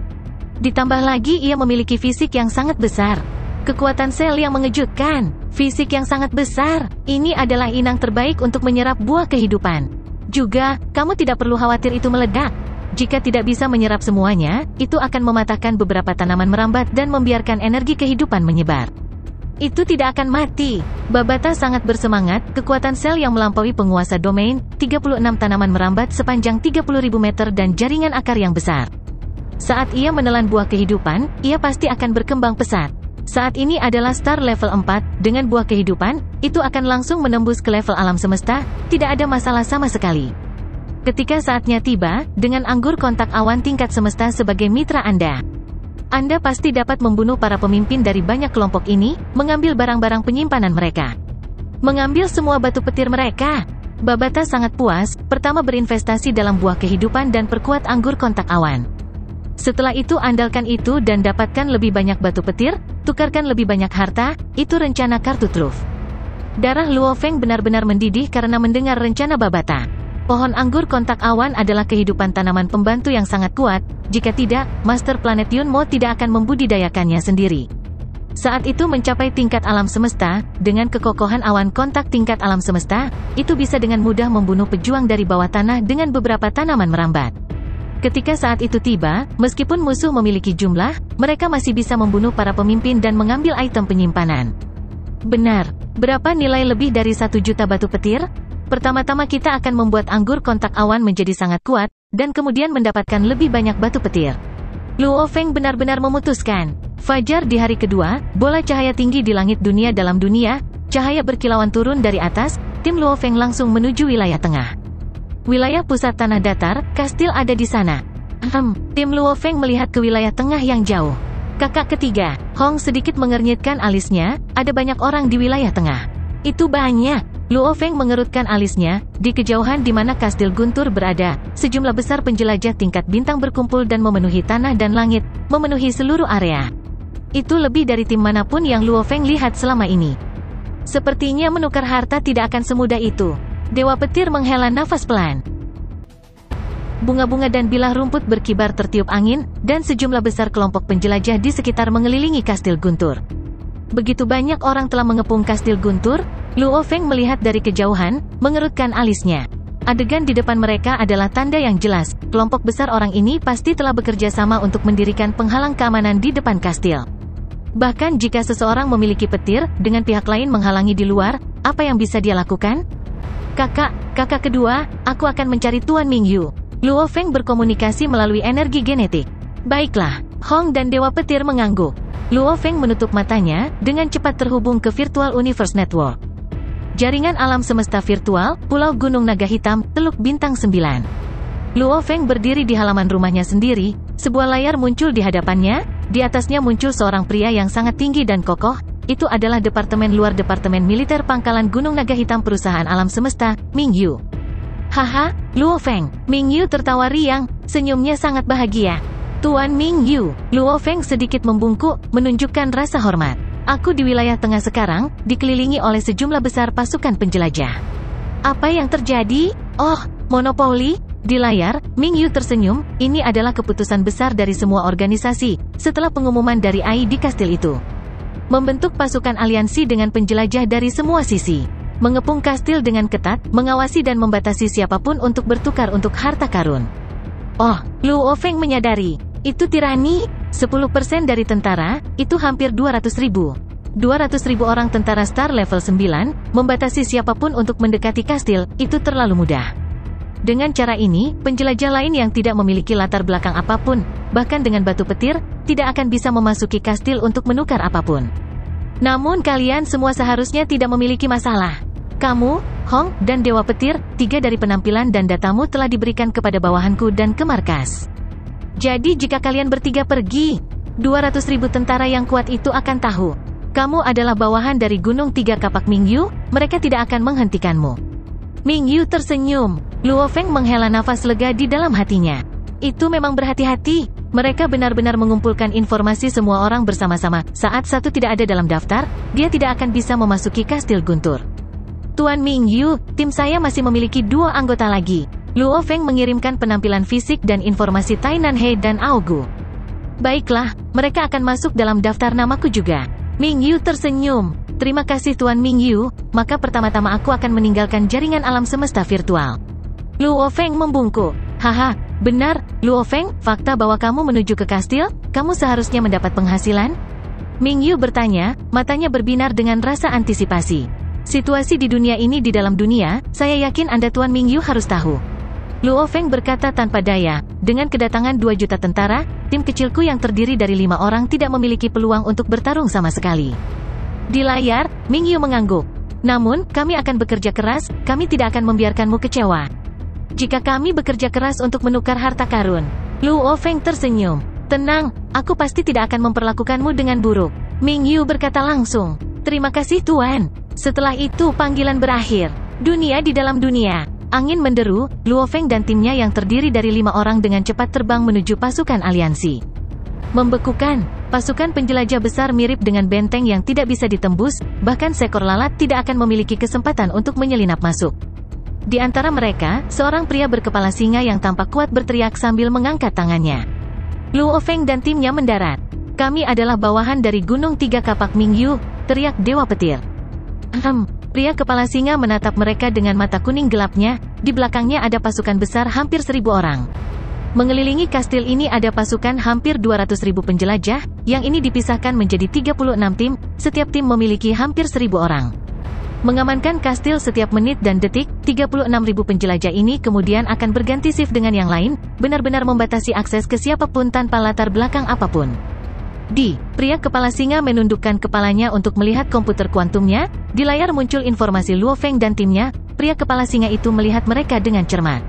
Ditambah lagi ia memiliki fisik yang sangat besar. Kekuatan sel yang mengejutkan, fisik yang sangat besar, ini adalah inang terbaik untuk menyerap buah kehidupan. Juga, kamu tidak perlu khawatir itu meledak. Jika tidak bisa menyerap semuanya, itu akan mematahkan beberapa tanaman merambat dan membiarkan energi kehidupan menyebar. Itu tidak akan mati. Babata sangat bersemangat, kekuatan sel yang melampaui penguasa domain, 36 tanaman merambat sepanjang 30.000 meter dan jaringan akar yang besar. Saat ia menelan buah kehidupan, ia pasti akan berkembang pesat. Saat ini adalah star level 4, dengan buah kehidupan, itu akan langsung menembus ke level alam semesta, tidak ada masalah sama sekali. Ketika saatnya tiba, dengan anggur kontak awan tingkat semesta sebagai mitra Anda pasti dapat membunuh para pemimpin dari banyak kelompok ini, mengambil barang-barang penyimpanan mereka, mengambil semua batu petir mereka. Babata sangat puas, pertama berinvestasi dalam buah kehidupan dan perkuat anggur kontak awan. Setelah itu andalkan itu dan dapatkan lebih banyak batu petir, tukarkan lebih banyak harta, itu rencana kartu truf. Darah Luo Feng benar-benar mendidih karena mendengar rencana Babata. Pohon anggur kontak awan adalah kehidupan tanaman pembantu yang sangat kuat, jika tidak, Master Planet Yunmo tidak akan membudidayakannya sendiri. Saat itu mencapai tingkat alam semesta, dengan kekokohan awan kontak tingkat alam semesta, itu bisa dengan mudah membunuh pejuang dari bawah tanah dengan beberapa tanaman merambat. Ketika saat itu tiba, meskipun musuh memiliki jumlah, mereka masih bisa membunuh para pemimpin dan mengambil item penyimpanan. Benar, berapa nilai lebih dari 1 juta batu petir? Pertama-tama kita akan membuat anggur kontak awan menjadi sangat kuat, dan kemudian mendapatkan lebih banyak batu petir. Luo Feng benar-benar memutuskan. Fajar di hari kedua, bola cahaya tinggi di langit dunia dalam dunia, cahaya berkilauan turun dari atas, tim Luo Feng langsung menuju wilayah tengah. Wilayah pusat tanah datar, kastil ada di sana. Tim Luo Feng melihat ke wilayah tengah yang jauh. Kakak ketiga, Hong sedikit mengernyitkan alisnya, ada banyak orang di wilayah tengah. Itu banyak. Luo Feng mengerutkan alisnya, di kejauhan di mana kastil Guntur berada, sejumlah besar penjelajah tingkat bintang berkumpul dan memenuhi tanah dan langit, memenuhi seluruh area. Itu lebih dari tim manapun yang Luo Feng lihat selama ini. Sepertinya menukar harta tidak akan semudah itu. Dewa petir menghela nafas pelan. Bunga-bunga dan bilah rumput berkibar tertiup angin, dan sejumlah besar kelompok penjelajah di sekitar mengelilingi kastil Guntur. Begitu banyak orang telah mengepung kastil Guntur, Luo Feng melihat dari kejauhan, mengerutkan alisnya. Adegan di depan mereka adalah tanda yang jelas, kelompok besar orang ini pasti telah bekerja sama untuk mendirikan penghalang keamanan di depan kastil. Bahkan jika seseorang memiliki petir, dengan pihak lain menghalangi di luar, apa yang bisa dia lakukan? Kakak kedua, aku akan mencari Tuan Mingyu. Luo Feng berkomunikasi melalui energi genetik. Baiklah, Hong dan Dewa Petir mengangguk. Luo Feng menutup matanya, dengan cepat terhubung ke Virtual Universe Network. Jaringan alam semesta virtual, Pulau Gunung Naga Hitam, Teluk Bintang 9. Luo Feng berdiri di halaman rumahnya sendiri, sebuah layar muncul di hadapannya, di atasnya muncul seorang pria yang sangat tinggi dan kokoh, itu adalah Departemen Luar Departemen Militer Pangkalan Gunung Naga Hitam Perusahaan Alam Semesta, Mingyu. Haha, Luo Feng. Mingyu tertawa riang, senyumnya sangat bahagia. Tuan Mingyu. Luo Feng sedikit membungkuk, menunjukkan rasa hormat. Aku di wilayah tengah sekarang, dikelilingi oleh sejumlah besar pasukan penjelajah. Apa yang terjadi? Oh, monopoli? Di layar, Mingyu tersenyum, ini adalah keputusan besar dari semua organisasi, setelah pengumuman dari Ai di kastil itu. membentuk pasukan aliansi dengan penjelajah dari semua sisi, mengepung kastil dengan ketat, mengawasi dan membatasi siapapun untuk bertukar untuk harta karun. Oh, Luo Feng menyadari, itu tirani. 10% dari tentara, itu hampir 200.000. 200.000 orang tentara star level 9, membatasi siapapun untuk mendekati kastil, itu terlalu mudah. Dengan cara ini, penjelajah lain yang tidak memiliki latar belakang apapun, bahkan dengan batu petir, tidak akan bisa memasuki kastil untuk menukar apapun. Namun kalian semua seharusnya tidak memiliki masalah. Kamu, Hong, dan Dewa Petir, 3 dari penampilan dan datamu telah diberikan kepada bawahanku dan ke markas. Jadi jika kalian bertiga pergi, 200.000 tentara yang kuat itu akan tahu kamu adalah bawahan dari Gunung Tiga Kapak Mingyu, mereka tidak akan menghentikanmu. Mingyu tersenyum. Luo Feng menghela nafas lega di dalam hatinya. Itu memang berhati-hati. Mereka benar-benar mengumpulkan informasi semua orang bersama-sama. Saat satu tidak ada dalam daftar, dia tidak akan bisa memasuki kastil Guntur. Tuan Mingyu, tim saya masih memiliki 2 anggota lagi. Luo Feng mengirimkan penampilan fisik dan informasi Tainan He dan Aogu. Baiklah, mereka akan masuk dalam daftar namaku juga. Mingyu tersenyum. Terima kasih Tuan Mingyu, maka pertama-tama aku akan meninggalkan jaringan alam semesta virtual. Luo Feng membungkuk. Haha, benar, Luo Feng, fakta bahwa kamu menuju ke kastil, kamu seharusnya mendapat penghasilan? Mingyu bertanya, matanya berbinar dengan rasa antisipasi. Situasi di dunia ini di dalam dunia, saya yakin Anda Tuan Mingyu harus tahu. Luo Feng berkata tanpa daya, dengan kedatangan 2 juta tentara, tim kecilku yang terdiri dari 5 orang tidak memiliki peluang untuk bertarung sama sekali. Di layar, Mingyu mengangguk. Namun, kami akan bekerja keras, kami tidak akan membiarkanmu kecewa. Jika kami bekerja keras untuk menukar harta karun. Luo Feng tersenyum. Tenang, aku pasti tidak akan memperlakukanmu dengan buruk. Mingyu berkata langsung. Terima kasih Tuan. Setelah itu panggilan berakhir. Dunia di dalam dunia. Angin menderu, Luo Feng dan timnya yang terdiri dari 5 orang dengan cepat terbang menuju pasukan aliansi. Membekukan. Pasukan penjelajah besar mirip dengan benteng yang tidak bisa ditembus, bahkan seekor lalat tidak akan memiliki kesempatan untuk menyelinap masuk. Di antara mereka, seorang pria berkepala singa yang tampak kuat berteriak sambil mengangkat tangannya. Luo Feng dan timnya mendarat. Kami adalah bawahan dari Gunung Tiga Kapak Mingyu, teriak Dewa Petir. Pria kepala singa menatap mereka dengan mata kuning gelapnya, di belakangnya ada pasukan besar hampir 1.000 orang. Mengelilingi kastil ini ada pasukan hampir 200.000 penjelajah, yang ini dipisahkan menjadi 36 tim, setiap tim memiliki hampir 1.000 orang. Mengamankan kastil setiap menit dan detik, 36.000 penjelajah ini kemudian akan berganti shift dengan yang lain, benar-benar membatasi akses ke siapapun tanpa latar belakang apapun. Pria kepala singa menundukkan kepalanya untuk melihat komputer kuantumnya, di layar muncul informasi Luo Feng dan timnya, pria kepala singa itu melihat mereka dengan cermat.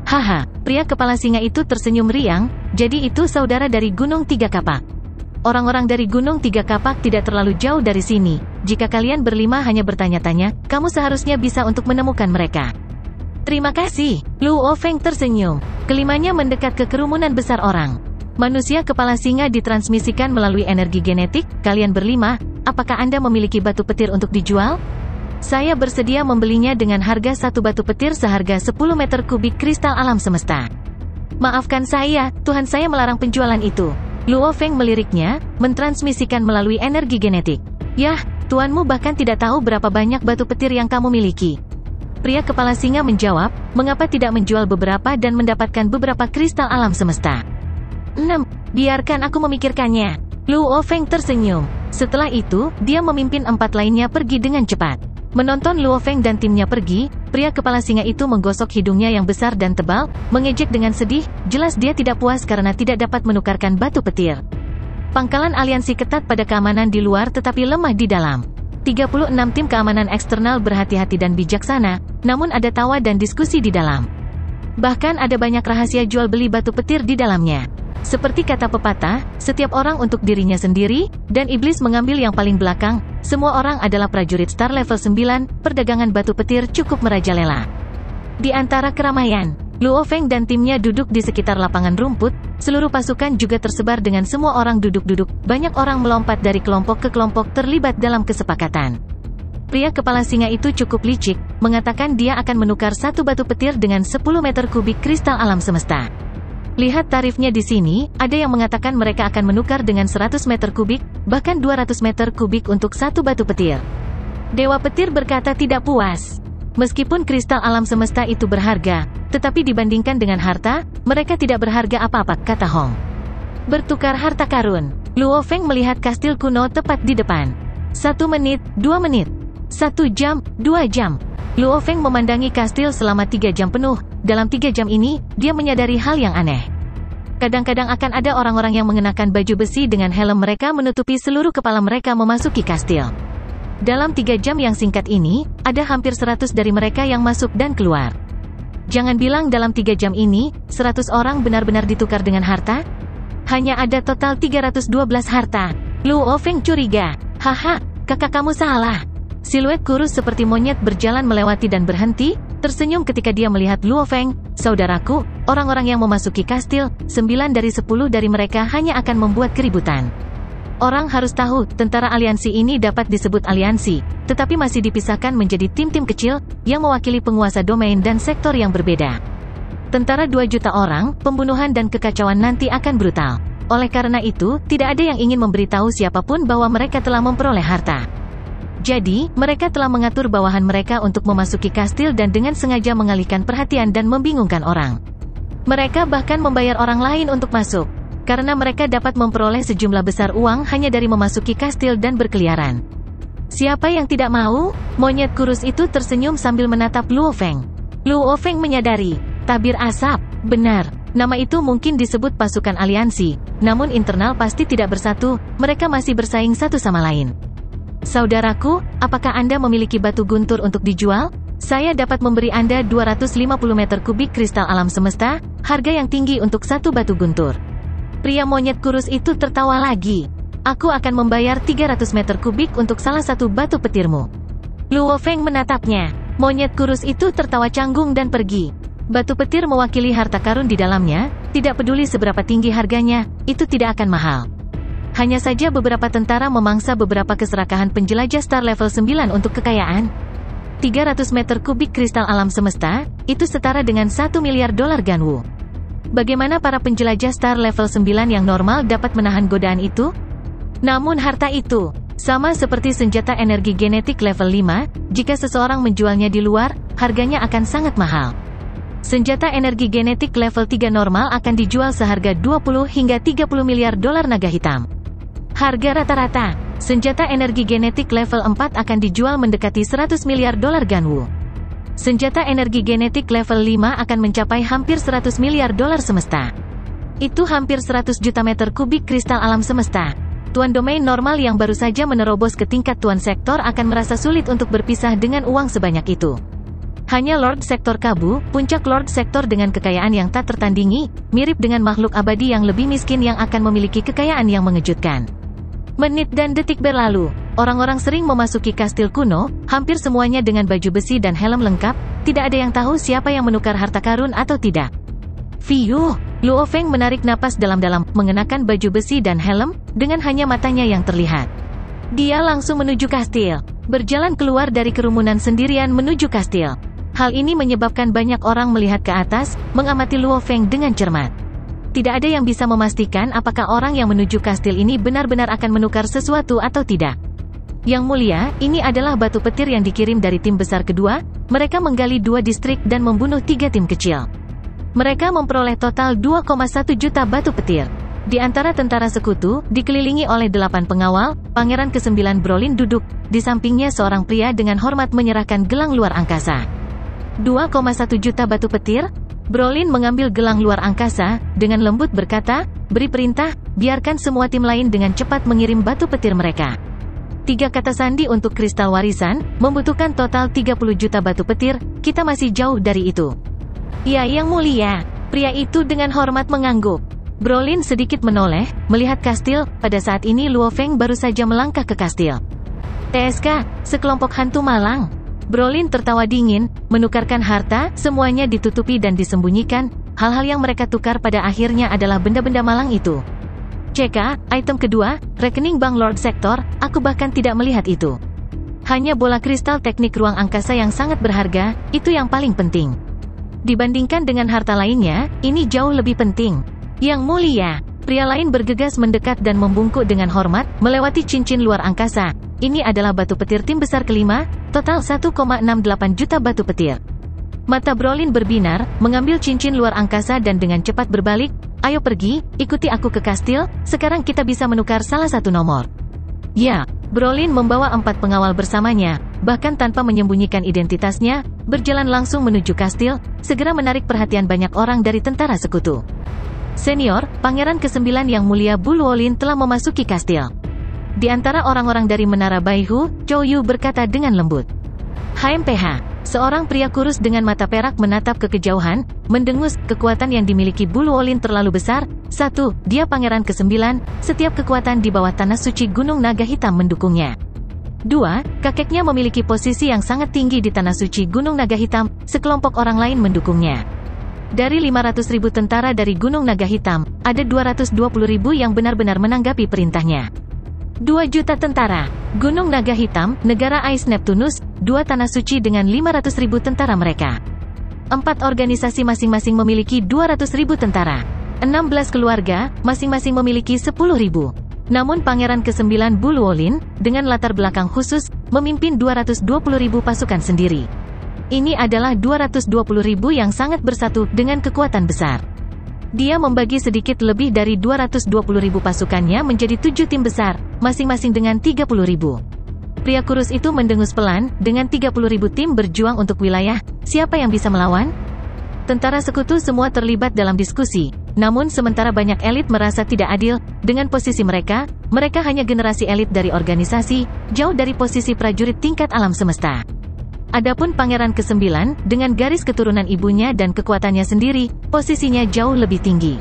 Haha, pria kepala singa itu tersenyum riang, jadi itu saudara dari Gunung Tiga Kapak. Orang-orang dari Gunung Tiga Kapak tidak terlalu jauh dari sini, jika kalian berlima hanya bertanya-tanya, kamu seharusnya bisa untuk menemukan mereka. Terima kasih, Luo Feng tersenyum. Kelimanya mendekat ke kerumunan besar orang. Manusia kepala singa ditransmisikan melalui energi genetik, kalian berlima, apakah Anda memiliki batu petir untuk dijual? Saya bersedia membelinya dengan harga 1 batu petir seharga 10 meter kubik kristal alam semesta. Maafkan saya, Tuhan saya melarang penjualan itu. Luo Feng meliriknya, mentransmisikan melalui energi genetik. Yah, tuanmu bahkan tidak tahu berapa banyak batu petir yang kamu miliki. Pria kepala singa menjawab, mengapa tidak menjual beberapa dan mendapatkan beberapa kristal alam semesta? 6. Biarkan aku memikirkannya. Luo Feng tersenyum. Setelah itu, dia memimpin 4 lainnya pergi dengan cepat. Menonton Luo Feng dan timnya pergi, pria kepala singa itu menggosok hidungnya yang besar dan tebal, mengejek dengan sedih, jelas dia tidak puas karena tidak dapat menukarkan batu petir. Pangkalan aliansi ketat pada keamanan di luar tetapi lemah di dalam. 36 tim keamanan eksternal berhati-hati dan bijaksana, namun ada tawa dan diskusi di dalam. Bahkan ada banyak rahasia jual beli batu petir di dalamnya. Seperti kata pepatah, setiap orang untuk dirinya sendiri, dan iblis mengambil yang paling belakang, semua orang adalah prajurit star level 9, perdagangan batu petir cukup merajalela. Di antara keramaian, Luo Feng dan timnya duduk di sekitar lapangan rumput, seluruh pasukan juga tersebar dengan semua orang duduk-duduk, banyak orang melompat dari kelompok ke kelompok terlibat dalam kesepakatan. Pria kepala singa itu cukup licik, mengatakan dia akan menukar 1 batu petir dengan 10 meter kubik kristal alam semesta. Lihat tarifnya di sini, ada yang mengatakan mereka akan menukar dengan 100 meter kubik, bahkan 200 meter kubik untuk satu batu petir. Dewa Petir berkata tidak puas. Meskipun kristal alam semesta itu berharga, tetapi dibandingkan dengan harta, mereka tidak berharga apa-apa, kata Hong. Bertukar harta karun. Luo Feng melihat kastil kuno tepat di depan. 1 menit, 2 menit. 1 jam, 2 jam. Luo Feng memandangi kastil selama 3 jam penuh. Dalam 3 jam ini, dia menyadari hal yang aneh. Kadang-kadang akan ada orang-orang yang mengenakan baju besi dengan helm mereka menutupi seluruh kepala mereka memasuki kastil. Dalam 3 jam yang singkat ini, ada hampir 100 dari mereka yang masuk dan keluar. Jangan bilang dalam 3 jam ini, 100 orang benar-benar ditukar dengan harta. Hanya ada total 312 harta. Luo Feng curiga. Haha, kakak kamu salah. Siluet kurus seperti monyet berjalan melewati dan berhenti, tersenyum ketika dia melihat Luo Feng. Saudaraku, orang-orang yang memasuki kastil, 9 dari 10 dari mereka hanya akan membuat keributan. Orang harus tahu, tentara aliansi ini dapat disebut aliansi, tetapi masih dipisahkan menjadi tim-tim kecil, yang mewakili penguasa domain dan sektor yang berbeda. Tentara 2 juta orang, pembunuhan dan kekacauan nanti akan brutal. Oleh karena itu, tidak ada yang ingin memberitahu siapapun bahwa mereka telah memperoleh harta. Jadi, mereka telah mengatur bawahan mereka untuk memasuki kastil dan dengan sengaja mengalihkan perhatian dan membingungkan orang. Mereka bahkan membayar orang lain untuk masuk, karena mereka dapat memperoleh sejumlah besar uang hanya dari memasuki kastil dan berkeliaran. Siapa yang tidak mau? Monyet kurus itu tersenyum sambil menatap Luo Feng. Luo Feng menyadari, tabir asap, benar. Nama itu mungkin disebut pasukan aliansi, namun internal pasti tidak bersatu, mereka masih bersaing satu sama lain. Saudaraku, apakah Anda memiliki batu guntur untuk dijual? Saya dapat memberi Anda 250 meter kubik kristal alam semesta, harga yang tinggi untuk satu batu guntur. Pria monyet kurus itu tertawa lagi. Aku akan membayar 300 meter kubik untuk salah satu batu petirmu. Luo Feng menatapnya. Monyet kurus itu tertawa canggung dan pergi. Batu petir mewakili harta karun di dalamnya, tidak peduli seberapa tinggi harganya, itu tidak akan mahal. Hanya saja beberapa tentara memangsa beberapa keserakahan penjelajah star level 9 untuk kekayaan. 300 meter kubik kristal alam semesta, itu setara dengan 1 miliar dolar Ganwu. Bagaimana para penjelajah star level 9 yang normal dapat menahan godaan itu? Namun harta itu, sama seperti senjata energi genetik level 5, jika seseorang menjualnya di luar, harganya akan sangat mahal. Senjata energi genetik level 3 normal akan dijual seharga 20 hingga 30 miliar dolar naga hitam. Harga rata-rata, senjata energi genetik level 4 akan dijual mendekati 100 miliar dolar Ganwu. Senjata energi genetik level 5 akan mencapai hampir 100 miliar dolar semesta. Itu hampir 100 juta meter kubik kristal alam semesta. Tuan domain normal yang baru saja menerobos ke tingkat tuan sektor akan merasa sulit untuk berpisah dengan uang sebanyak itu. Hanya Lord Sektor Kabu, puncak Lord Sektor dengan kekayaan yang tak tertandingi, mirip dengan makhluk abadi yang lebih miskin yang akan memiliki kekayaan yang mengejutkan. Menit dan detik berlalu, orang-orang sering memasuki kastil kuno, hampir semuanya dengan baju besi dan helm lengkap, tidak ada yang tahu siapa yang menukar harta karun atau tidak. Fiuh, Luo Feng menarik napas dalam-dalam, mengenakan baju besi dan helm, dengan hanya matanya yang terlihat. Dia langsung menuju kastil, berjalan keluar dari kerumunan sendirian menuju kastil. Hal ini menyebabkan banyak orang melihat ke atas, mengamati Luo Feng dengan cermat. Tidak ada yang bisa memastikan apakah orang yang menuju kastil ini benar-benar akan menukar sesuatu atau tidak. Yang mulia, ini adalah batu petir yang dikirim dari tim besar kedua, mereka menggali 2 distrik dan membunuh 3 tim kecil. Mereka memperoleh total 2,1 juta batu petir. Di antara tentara sekutu, dikelilingi oleh 8 pengawal, Pangeran ke-9 Brolin duduk, di sampingnya seorang pria dengan hormat menyerahkan gelang luar angkasa. 2,1 juta batu petir? Brolin mengambil gelang luar angkasa, dengan lembut berkata, beri perintah, biarkan semua tim lain dengan cepat mengirim batu petir mereka. 3 kata sandi untuk kristal warisan, membutuhkan total 30 juta batu petir, kita masih jauh dari itu. Ya yang mulia, pria itu dengan hormat mengangguk. Brolin sedikit menoleh, melihat kastil, pada saat ini Luo Feng baru saja melangkah ke kastil. TSK, sekelompok hantu malang. Brolin tertawa dingin, menukarkan harta, semuanya ditutupi dan disembunyikan, hal-hal yang mereka tukar pada akhirnya adalah benda-benda malang itu. CK, item kedua, rekening Bank Lord Sektor, aku bahkan tidak melihat itu. Hanya bola kristal teknik ruang angkasa yang sangat berharga, itu yang paling penting. Dibandingkan dengan harta lainnya, ini jauh lebih penting. Yang mulia, pria lain bergegas mendekat dan membungkuk dengan hormat, melewati cincin luar angkasa. Ini adalah batu petir tim besar kelima, total 1,68 juta batu petir. Mata Brolin berbinar, mengambil cincin luar angkasa dan dengan cepat berbalik. Ayo pergi, ikuti aku ke kastil, sekarang kita bisa menukar salah satu nomor. Ya, Brolin membawa 4 pengawal bersamanya, bahkan tanpa menyembunyikan identitasnya, berjalan langsung menuju kastil, segera menarik perhatian banyak orang dari tentara sekutu. Senior, Pangeran ke-9 yang mulia Bu Luolin telah memasuki kastil. Di antara orang-orang dari Menara Baihu, Chou Yu berkata dengan lembut. HMPH. Seorang pria kurus dengan mata perak menatap ke kejauhan, mendengus, kekuatan yang dimiliki Bu Luolin terlalu besar. 1. Dia Pangeran ke-9, setiap kekuatan di bawah tanah suci Gunung Naga Hitam mendukungnya. 2. Kakeknya memiliki posisi yang sangat tinggi di tanah suci Gunung Naga Hitam, sekelompok orang lain mendukungnya. Dari 500.000 tentara dari Gunung Naga Hitam, ada 220.000 yang benar-benar menanggapi perintahnya. 2 juta tentara, Gunung Naga Hitam, negara Ais Neptunus, 2 tanah suci dengan 500.000 tentara mereka. 4 organisasi masing-masing memiliki 200.000 tentara. 16 keluarga, masing-masing memiliki 10.000. Namun Pangeran ke-9 Bu Luolin, dengan latar belakang khusus, memimpin 220.000 pasukan sendiri. Ini adalah 220.000 yang sangat bersatu dengan kekuatan besar. Dia membagi sedikit lebih dari 220.000 pasukannya menjadi 7 tim besar, masing-masing dengan 30.000. Pria kurus itu mendengus pelan, dengan 30.000 tim berjuang untuk wilayah, siapa yang bisa melawan? Tentara sekutu semua terlibat dalam diskusi, namun sementara banyak elit merasa tidak adil, dengan posisi mereka hanya generasi elit dari organisasi, jauh dari posisi prajurit tingkat alam semesta. Adapun Pangeran ke-9, dengan garis keturunan ibunya dan kekuatannya sendiri, posisinya jauh lebih tinggi.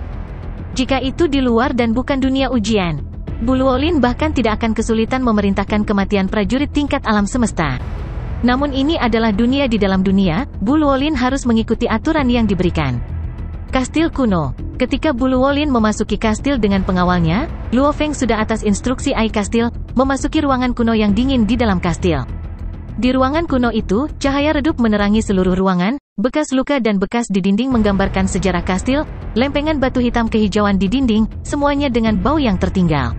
Jika itu di luar dan bukan dunia ujian, Bu Luolin bahkan tidak akan kesulitan memerintahkan kematian prajurit tingkat alam semesta. Namun ini adalah dunia di dalam dunia, Bu Luolin harus mengikuti aturan yang diberikan. Kastil kuno. Ketika Bu Luolin memasuki kastil dengan pengawalnya, Luo Feng sudah atas instruksi Ai Kastil, memasuki ruangan kuno yang dingin di dalam kastil. Di ruangan kuno itu, cahaya redup menerangi seluruh ruangan, bekas luka dan bekas di dinding menggambarkan sejarah kastil, lempengan batu hitam kehijauan di dinding, semuanya dengan bau yang tertinggal.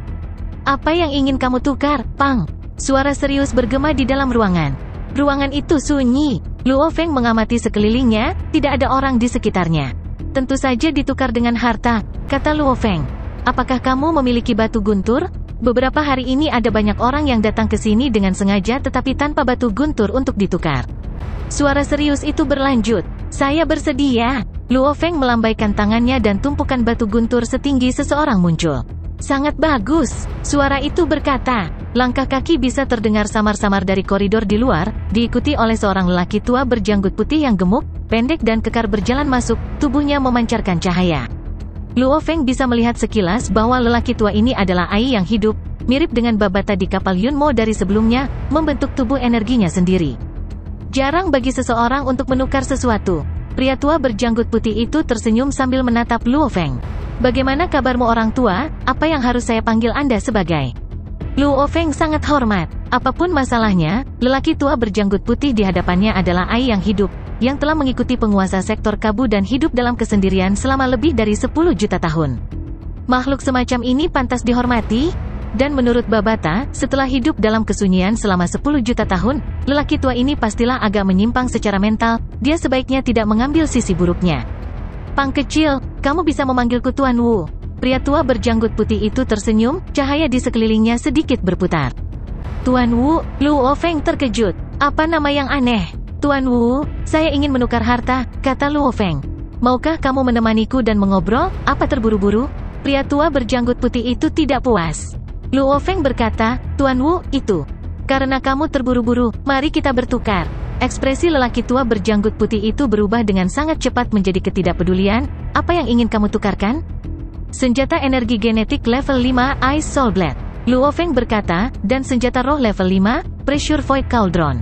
Apa yang ingin kamu tukar, Pang? Suara serius bergema di dalam ruangan. Ruangan itu sunyi. Luo Feng mengamati sekelilingnya, tidak ada orang di sekitarnya. Tentu saja ditukar dengan harta, kata Luo Feng. Apakah kamu memiliki batu guntur? Beberapa hari ini ada banyak orang yang datang ke sini dengan sengaja tetapi tanpa batu guntur untuk ditukar. Suara serius itu berlanjut. Saya bersedia. Luo Feng melambaikan tangannya dan tumpukan batu guntur setinggi seseorang muncul. Sangat bagus. Suara itu berkata. Langkah kaki bisa terdengar samar-samar dari koridor di luar, diikuti oleh seorang lelaki tua berjanggut putih yang gemuk, pendek dan kekar berjalan masuk, tubuhnya memancarkan cahaya. Luo Feng bisa melihat sekilas bahwa lelaki tua ini adalah Ai yang hidup, mirip dengan Babata di kapal Yunmo dari sebelumnya, membentuk tubuh energinya sendiri. Jarang bagi seseorang untuk menukar sesuatu. Pria tua berjanggut putih itu tersenyum sambil menatap Luo Feng. Bagaimana kabarmu orang tua? Apa yang harus saya panggil Anda sebagai? Luo Feng sangat hormat. Apapun masalahnya, lelaki tua berjanggut putih di hadapannya adalah Ai yang hidup, yang telah mengikuti penguasa sektor Kabu dan hidup dalam kesendirian selama lebih dari 10 juta tahun. Makhluk semacam ini pantas dihormati, dan menurut Babata, setelah hidup dalam kesunyian selama 10 juta tahun, lelaki tua ini pastilah agak menyimpang secara mental, dia sebaiknya tidak mengambil sisi buruknya. Pang kecil, kamu bisa memanggilku Tuan Wu. Pria tua berjanggut putih itu tersenyum, cahaya di sekelilingnya sedikit berputar. Tuan Wu, Luo Feng terkejut. Apa nama yang aneh? Tuan Wu, saya ingin menukar harta, kata Luo Feng. Maukah kamu menemaniku dan mengobrol? Apa terburu-buru? Pria tua berjanggut putih itu tidak puas. Luo Feng berkata, Tuan Wu, itu. Karena kamu terburu-buru, mari kita bertukar. Ekspresi lelaki tua berjanggut putih itu berubah dengan sangat cepat menjadi ketidakpedulian. Apa yang ingin kamu tukarkan? Senjata energi genetik level 5 Ice Soul Blade. Luo Feng berkata, dan senjata roh level 5, Pressure Void Cauldron.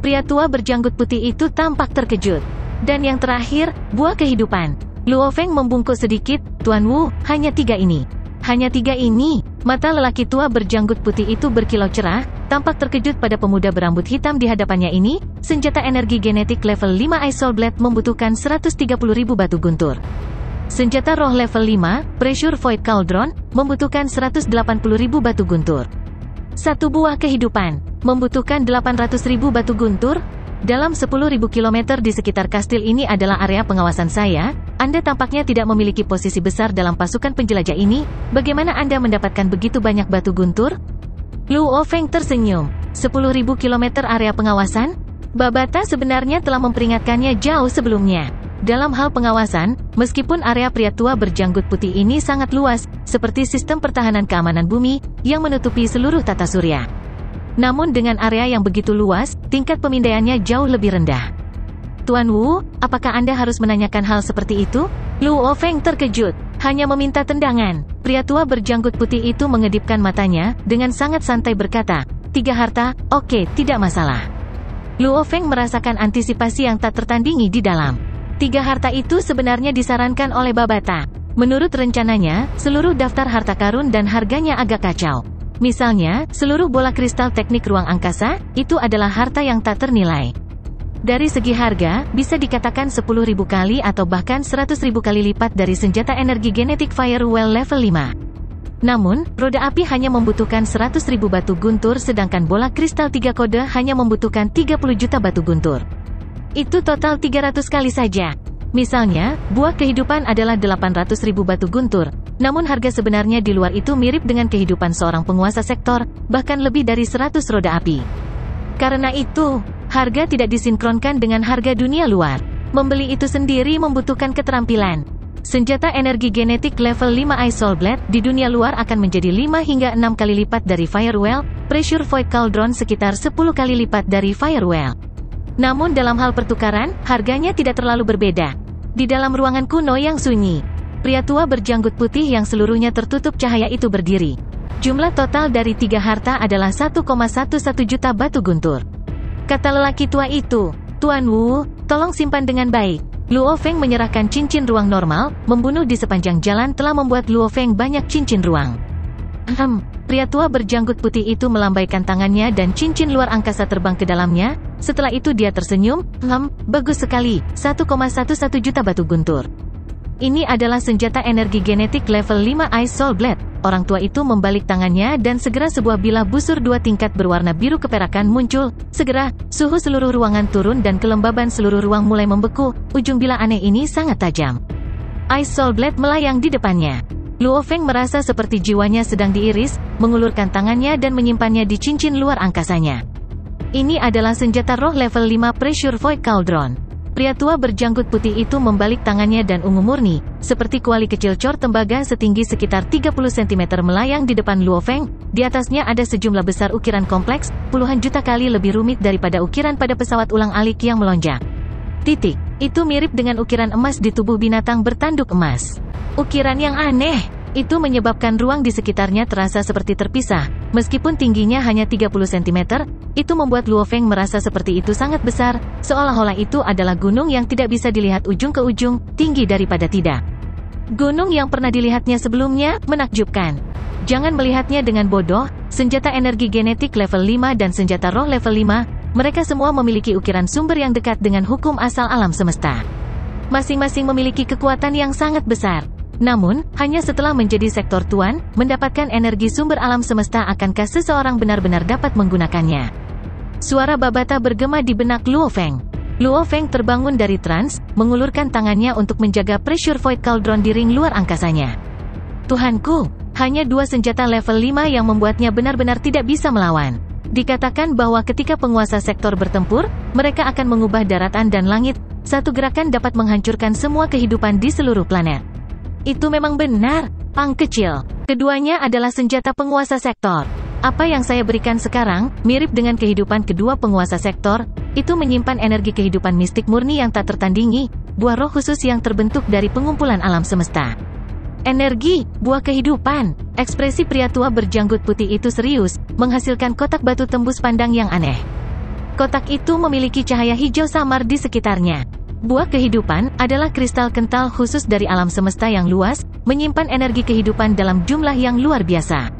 Pria tua berjanggut putih itu tampak terkejut. Dan yang terakhir, buah kehidupan. Luo Feng membungkuk sedikit, Tuan Wu, hanya 3 ini. Hanya 3 ini. Mata lelaki tua berjanggut putih itu berkilau cerah, tampak terkejut pada pemuda berambut hitam di hadapannya ini. Senjata energi genetik level 5 Ice Soul Blade membutuhkan 130.000 batu guntur. Senjata roh level 5, Pressure Void Cauldron, membutuhkan 180.000 batu guntur. Satu buah kehidupan membutuhkan 800.000 batu guntur. Dalam 10.000 km di sekitar kastil ini adalah area pengawasan saya. Anda tampaknya tidak memiliki posisi besar dalam pasukan penjelajah ini. Bagaimana Anda mendapatkan begitu banyak batu guntur? Luo Feng tersenyum. 10.000 km area pengawasan? Babata sebenarnya telah memperingatkannya jauh sebelumnya. Dalam hal pengawasan, meskipun area pria tua berjanggut putih ini sangat luas, seperti sistem pertahanan keamanan bumi, yang menutupi seluruh tata surya. Namun dengan area yang begitu luas, tingkat pemindaiannya jauh lebih rendah. Tuan Wu, apakah Anda harus menanyakan hal seperti itu? Luo Feng terkejut, hanya meminta tendangan. Pria tua berjanggut putih itu mengedipkan matanya, dengan sangat santai berkata, 3 harta, oke, tidak masalah. Luo Feng merasakan antisipasi yang tak tertandingi di dalam. 3 harta itu sebenarnya disarankan oleh Babata. Menurut rencananya, seluruh daftar harta karun dan harganya agak kacau. Misalnya, seluruh bola kristal teknik ruang angkasa, itu adalah harta yang tak ternilai. Dari segi harga, bisa dikatakan 10.000 kali atau bahkan 100.000 kali lipat dari senjata energi genetik Firewall level 5. Namun, roda api hanya membutuhkan 100.000 batu guntur sedangkan bola kristal 3 kode hanya membutuhkan 30 juta batu guntur. Itu total 300 kali saja. Misalnya, buah kehidupan adalah 800.000 batu guntur, namun harga sebenarnya di luar itu mirip dengan kehidupan seorang penguasa sektor, bahkan lebih dari 100 roda api. Karena itu, harga tidak disinkronkan dengan harga dunia luar. Membeli itu sendiri membutuhkan keterampilan. Senjata energi genetik level 5 Ice Soul Blade di dunia luar akan menjadi 5 hingga 6 kali lipat dari Firewall, Pressure Void Cauldron sekitar 10 kali lipat dari Firewall. Namun dalam hal pertukaran, harganya tidak terlalu berbeda. Di dalam ruangan kuno yang sunyi, pria tua berjanggut putih yang seluruhnya tertutup cahaya itu berdiri. Jumlah total dari 3 harta adalah 1,11 juta batu guntur. Kata lelaki tua itu, Tuan Wu, tolong simpan dengan baik. Luo Feng menyerahkan cincin ruang normal, membunuh di sepanjang jalan telah membuat Luo Feng banyak cincin ruang. Pria tua berjanggut putih itu melambaikan tangannya dan cincin luar angkasa terbang ke dalamnya. Setelah itu dia tersenyum, bagus sekali, 1,11 juta batu guntur. Ini adalah senjata energi genetik level 5 Ice Soul Blade. Orang tua itu membalik tangannya dan segera sebuah bilah busur 2 tingkat berwarna biru keperakan muncul. Segera, suhu seluruh ruangan turun dan kelembaban seluruh ruang mulai membeku. Ujung bilah aneh ini sangat tajam. Ice Soul Blade melayang di depannya. Luo Feng merasa seperti jiwanya sedang diiris, mengulurkan tangannya dan menyimpannya di cincin luar angkasanya. Ini adalah senjata roh level 5 Pressure Void Cauldron. Pria tua berjanggut putih itu membalik tangannya dan ungu murni, seperti kuali kecil cor tembaga setinggi sekitar 30 cm melayang di depan Luo Feng. Di atasnya ada sejumlah besar ukiran kompleks, puluhan juta kali lebih rumit daripada ukiran pada pesawat ulang-alik yang melonjak. Itu mirip dengan ukiran emas di tubuh binatang bertanduk emas. Ukiran yang aneh, itu menyebabkan ruang di sekitarnya terasa seperti terpisah. Meskipun tingginya hanya 30 cm, itu membuat Luo Feng merasa seperti itu sangat besar, seolah-olah itu adalah gunung yang tidak bisa dilihat ujung ke ujung, tinggi daripada tidak. Gunung yang pernah dilihatnya sebelumnya, menakjubkan. Jangan melihatnya dengan bodoh, senjata energi genetik level 5 dan senjata roh level 5, mereka semua memiliki ukiran sumber yang dekat dengan hukum asal alam semesta. Masing-masing memiliki kekuatan yang sangat besar. Namun, hanya setelah menjadi sektor tuan, mendapatkan energi sumber alam semesta akankah seseorang benar-benar dapat menggunakannya? Suara Babata bergema di benak Luo Feng. Luo Feng terbangun dari trans, mengulurkan tangannya untuk menjaga Pressure Void Cauldron di ring luar angkasanya. Tuhanku, hanya 2 senjata level 5 yang membuatnya benar-benar tidak bisa melawan. Dikatakan bahwa ketika penguasa sektor bertempur, mereka akan mengubah daratan dan langit. Satu gerakan dapat menghancurkan semua kehidupan di seluruh planet. Itu memang benar, Pang kecil. Keduanya adalah senjata penguasa sektor. Apa yang saya berikan sekarang, mirip dengan kehidupan kedua penguasa sektor, itu menyimpan energi kehidupan mistik murni yang tak tertandingi, buah roh khusus yang terbentuk dari pengumpulan alam semesta. Energi, buah kehidupan. Ekspresi pria tua berjanggut putih itu serius, menghasilkan kotak batu tembus pandang yang aneh. Kotak itu memiliki cahaya hijau samar di sekitarnya. Buah kehidupan adalah kristal kental khusus dari alam semesta yang luas, menyimpan energi kehidupan dalam jumlah yang luar biasa.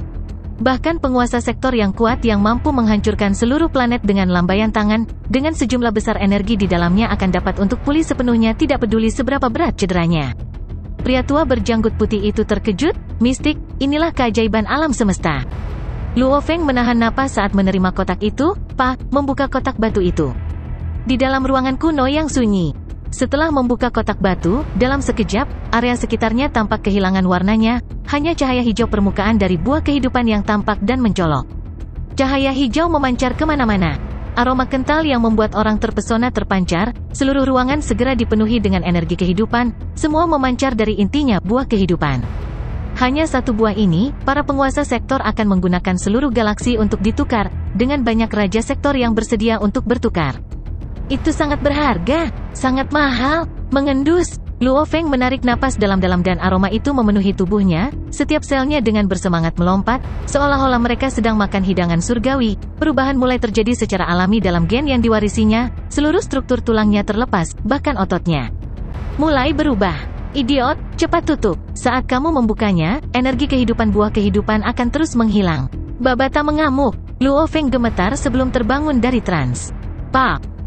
Bahkan penguasa sektor yang kuat yang mampu menghancurkan seluruh planet dengan lambaian tangan, dengan sejumlah besar energi di dalamnya akan dapat untuk pulih sepenuhnya tidak peduli seberapa berat cederanya. Pria tua berjanggut putih itu terkejut, mistik, inilah keajaiban alam semesta. Luo Feng menahan napas saat menerima kotak itu, membuka kotak batu itu. Di dalam ruangan kuno yang sunyi. Setelah membuka kotak batu, dalam sekejap, area sekitarnya tampak kehilangan warnanya, hanya cahaya hijau permukaan dari buah kehidupan yang tampak dan mencolok. Cahaya hijau memancar kemana-mana. Aroma kental yang membuat orang terpesona terpancar, seluruh ruangan segera dipenuhi dengan energi kehidupan, semua memancar dari intinya buah kehidupan. Hanya satu buah ini, para penguasa sektor akan menggunakan seluruh galaksi untuk ditukar, dengan banyak raja sektor yang bersedia untuk bertukar. Itu sangat berharga, sangat mahal, mengendus. Luo Feng menarik napas dalam-dalam dan aroma itu memenuhi tubuhnya, setiap selnya dengan bersemangat melompat, seolah-olah mereka sedang makan hidangan surgawi. Perubahan mulai terjadi secara alami dalam gen yang diwarisinya, seluruh struktur tulangnya terlepas, bahkan ototnya mulai berubah. Idiot, cepat tutup. Saat kamu membukanya, energi kehidupan buah kehidupan akan terus menghilang. Babata mengamuk. Luo Feng gemetar sebelum terbangun dari trans.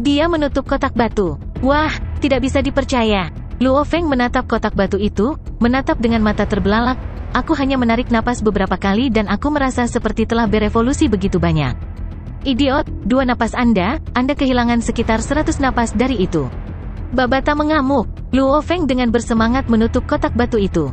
Dia menutup kotak batu. Wah, tidak bisa dipercaya. Luo Feng menatap kotak batu itu, menatap dengan mata terbelalak. Aku hanya menarik napas beberapa kali dan aku merasa seperti telah berevolusi begitu banyak. Idiot, 2 napas Anda kehilangan sekitar 100 napas dari itu. Babata mengamuk. Luo Feng dengan bersemangat menutup kotak batu itu.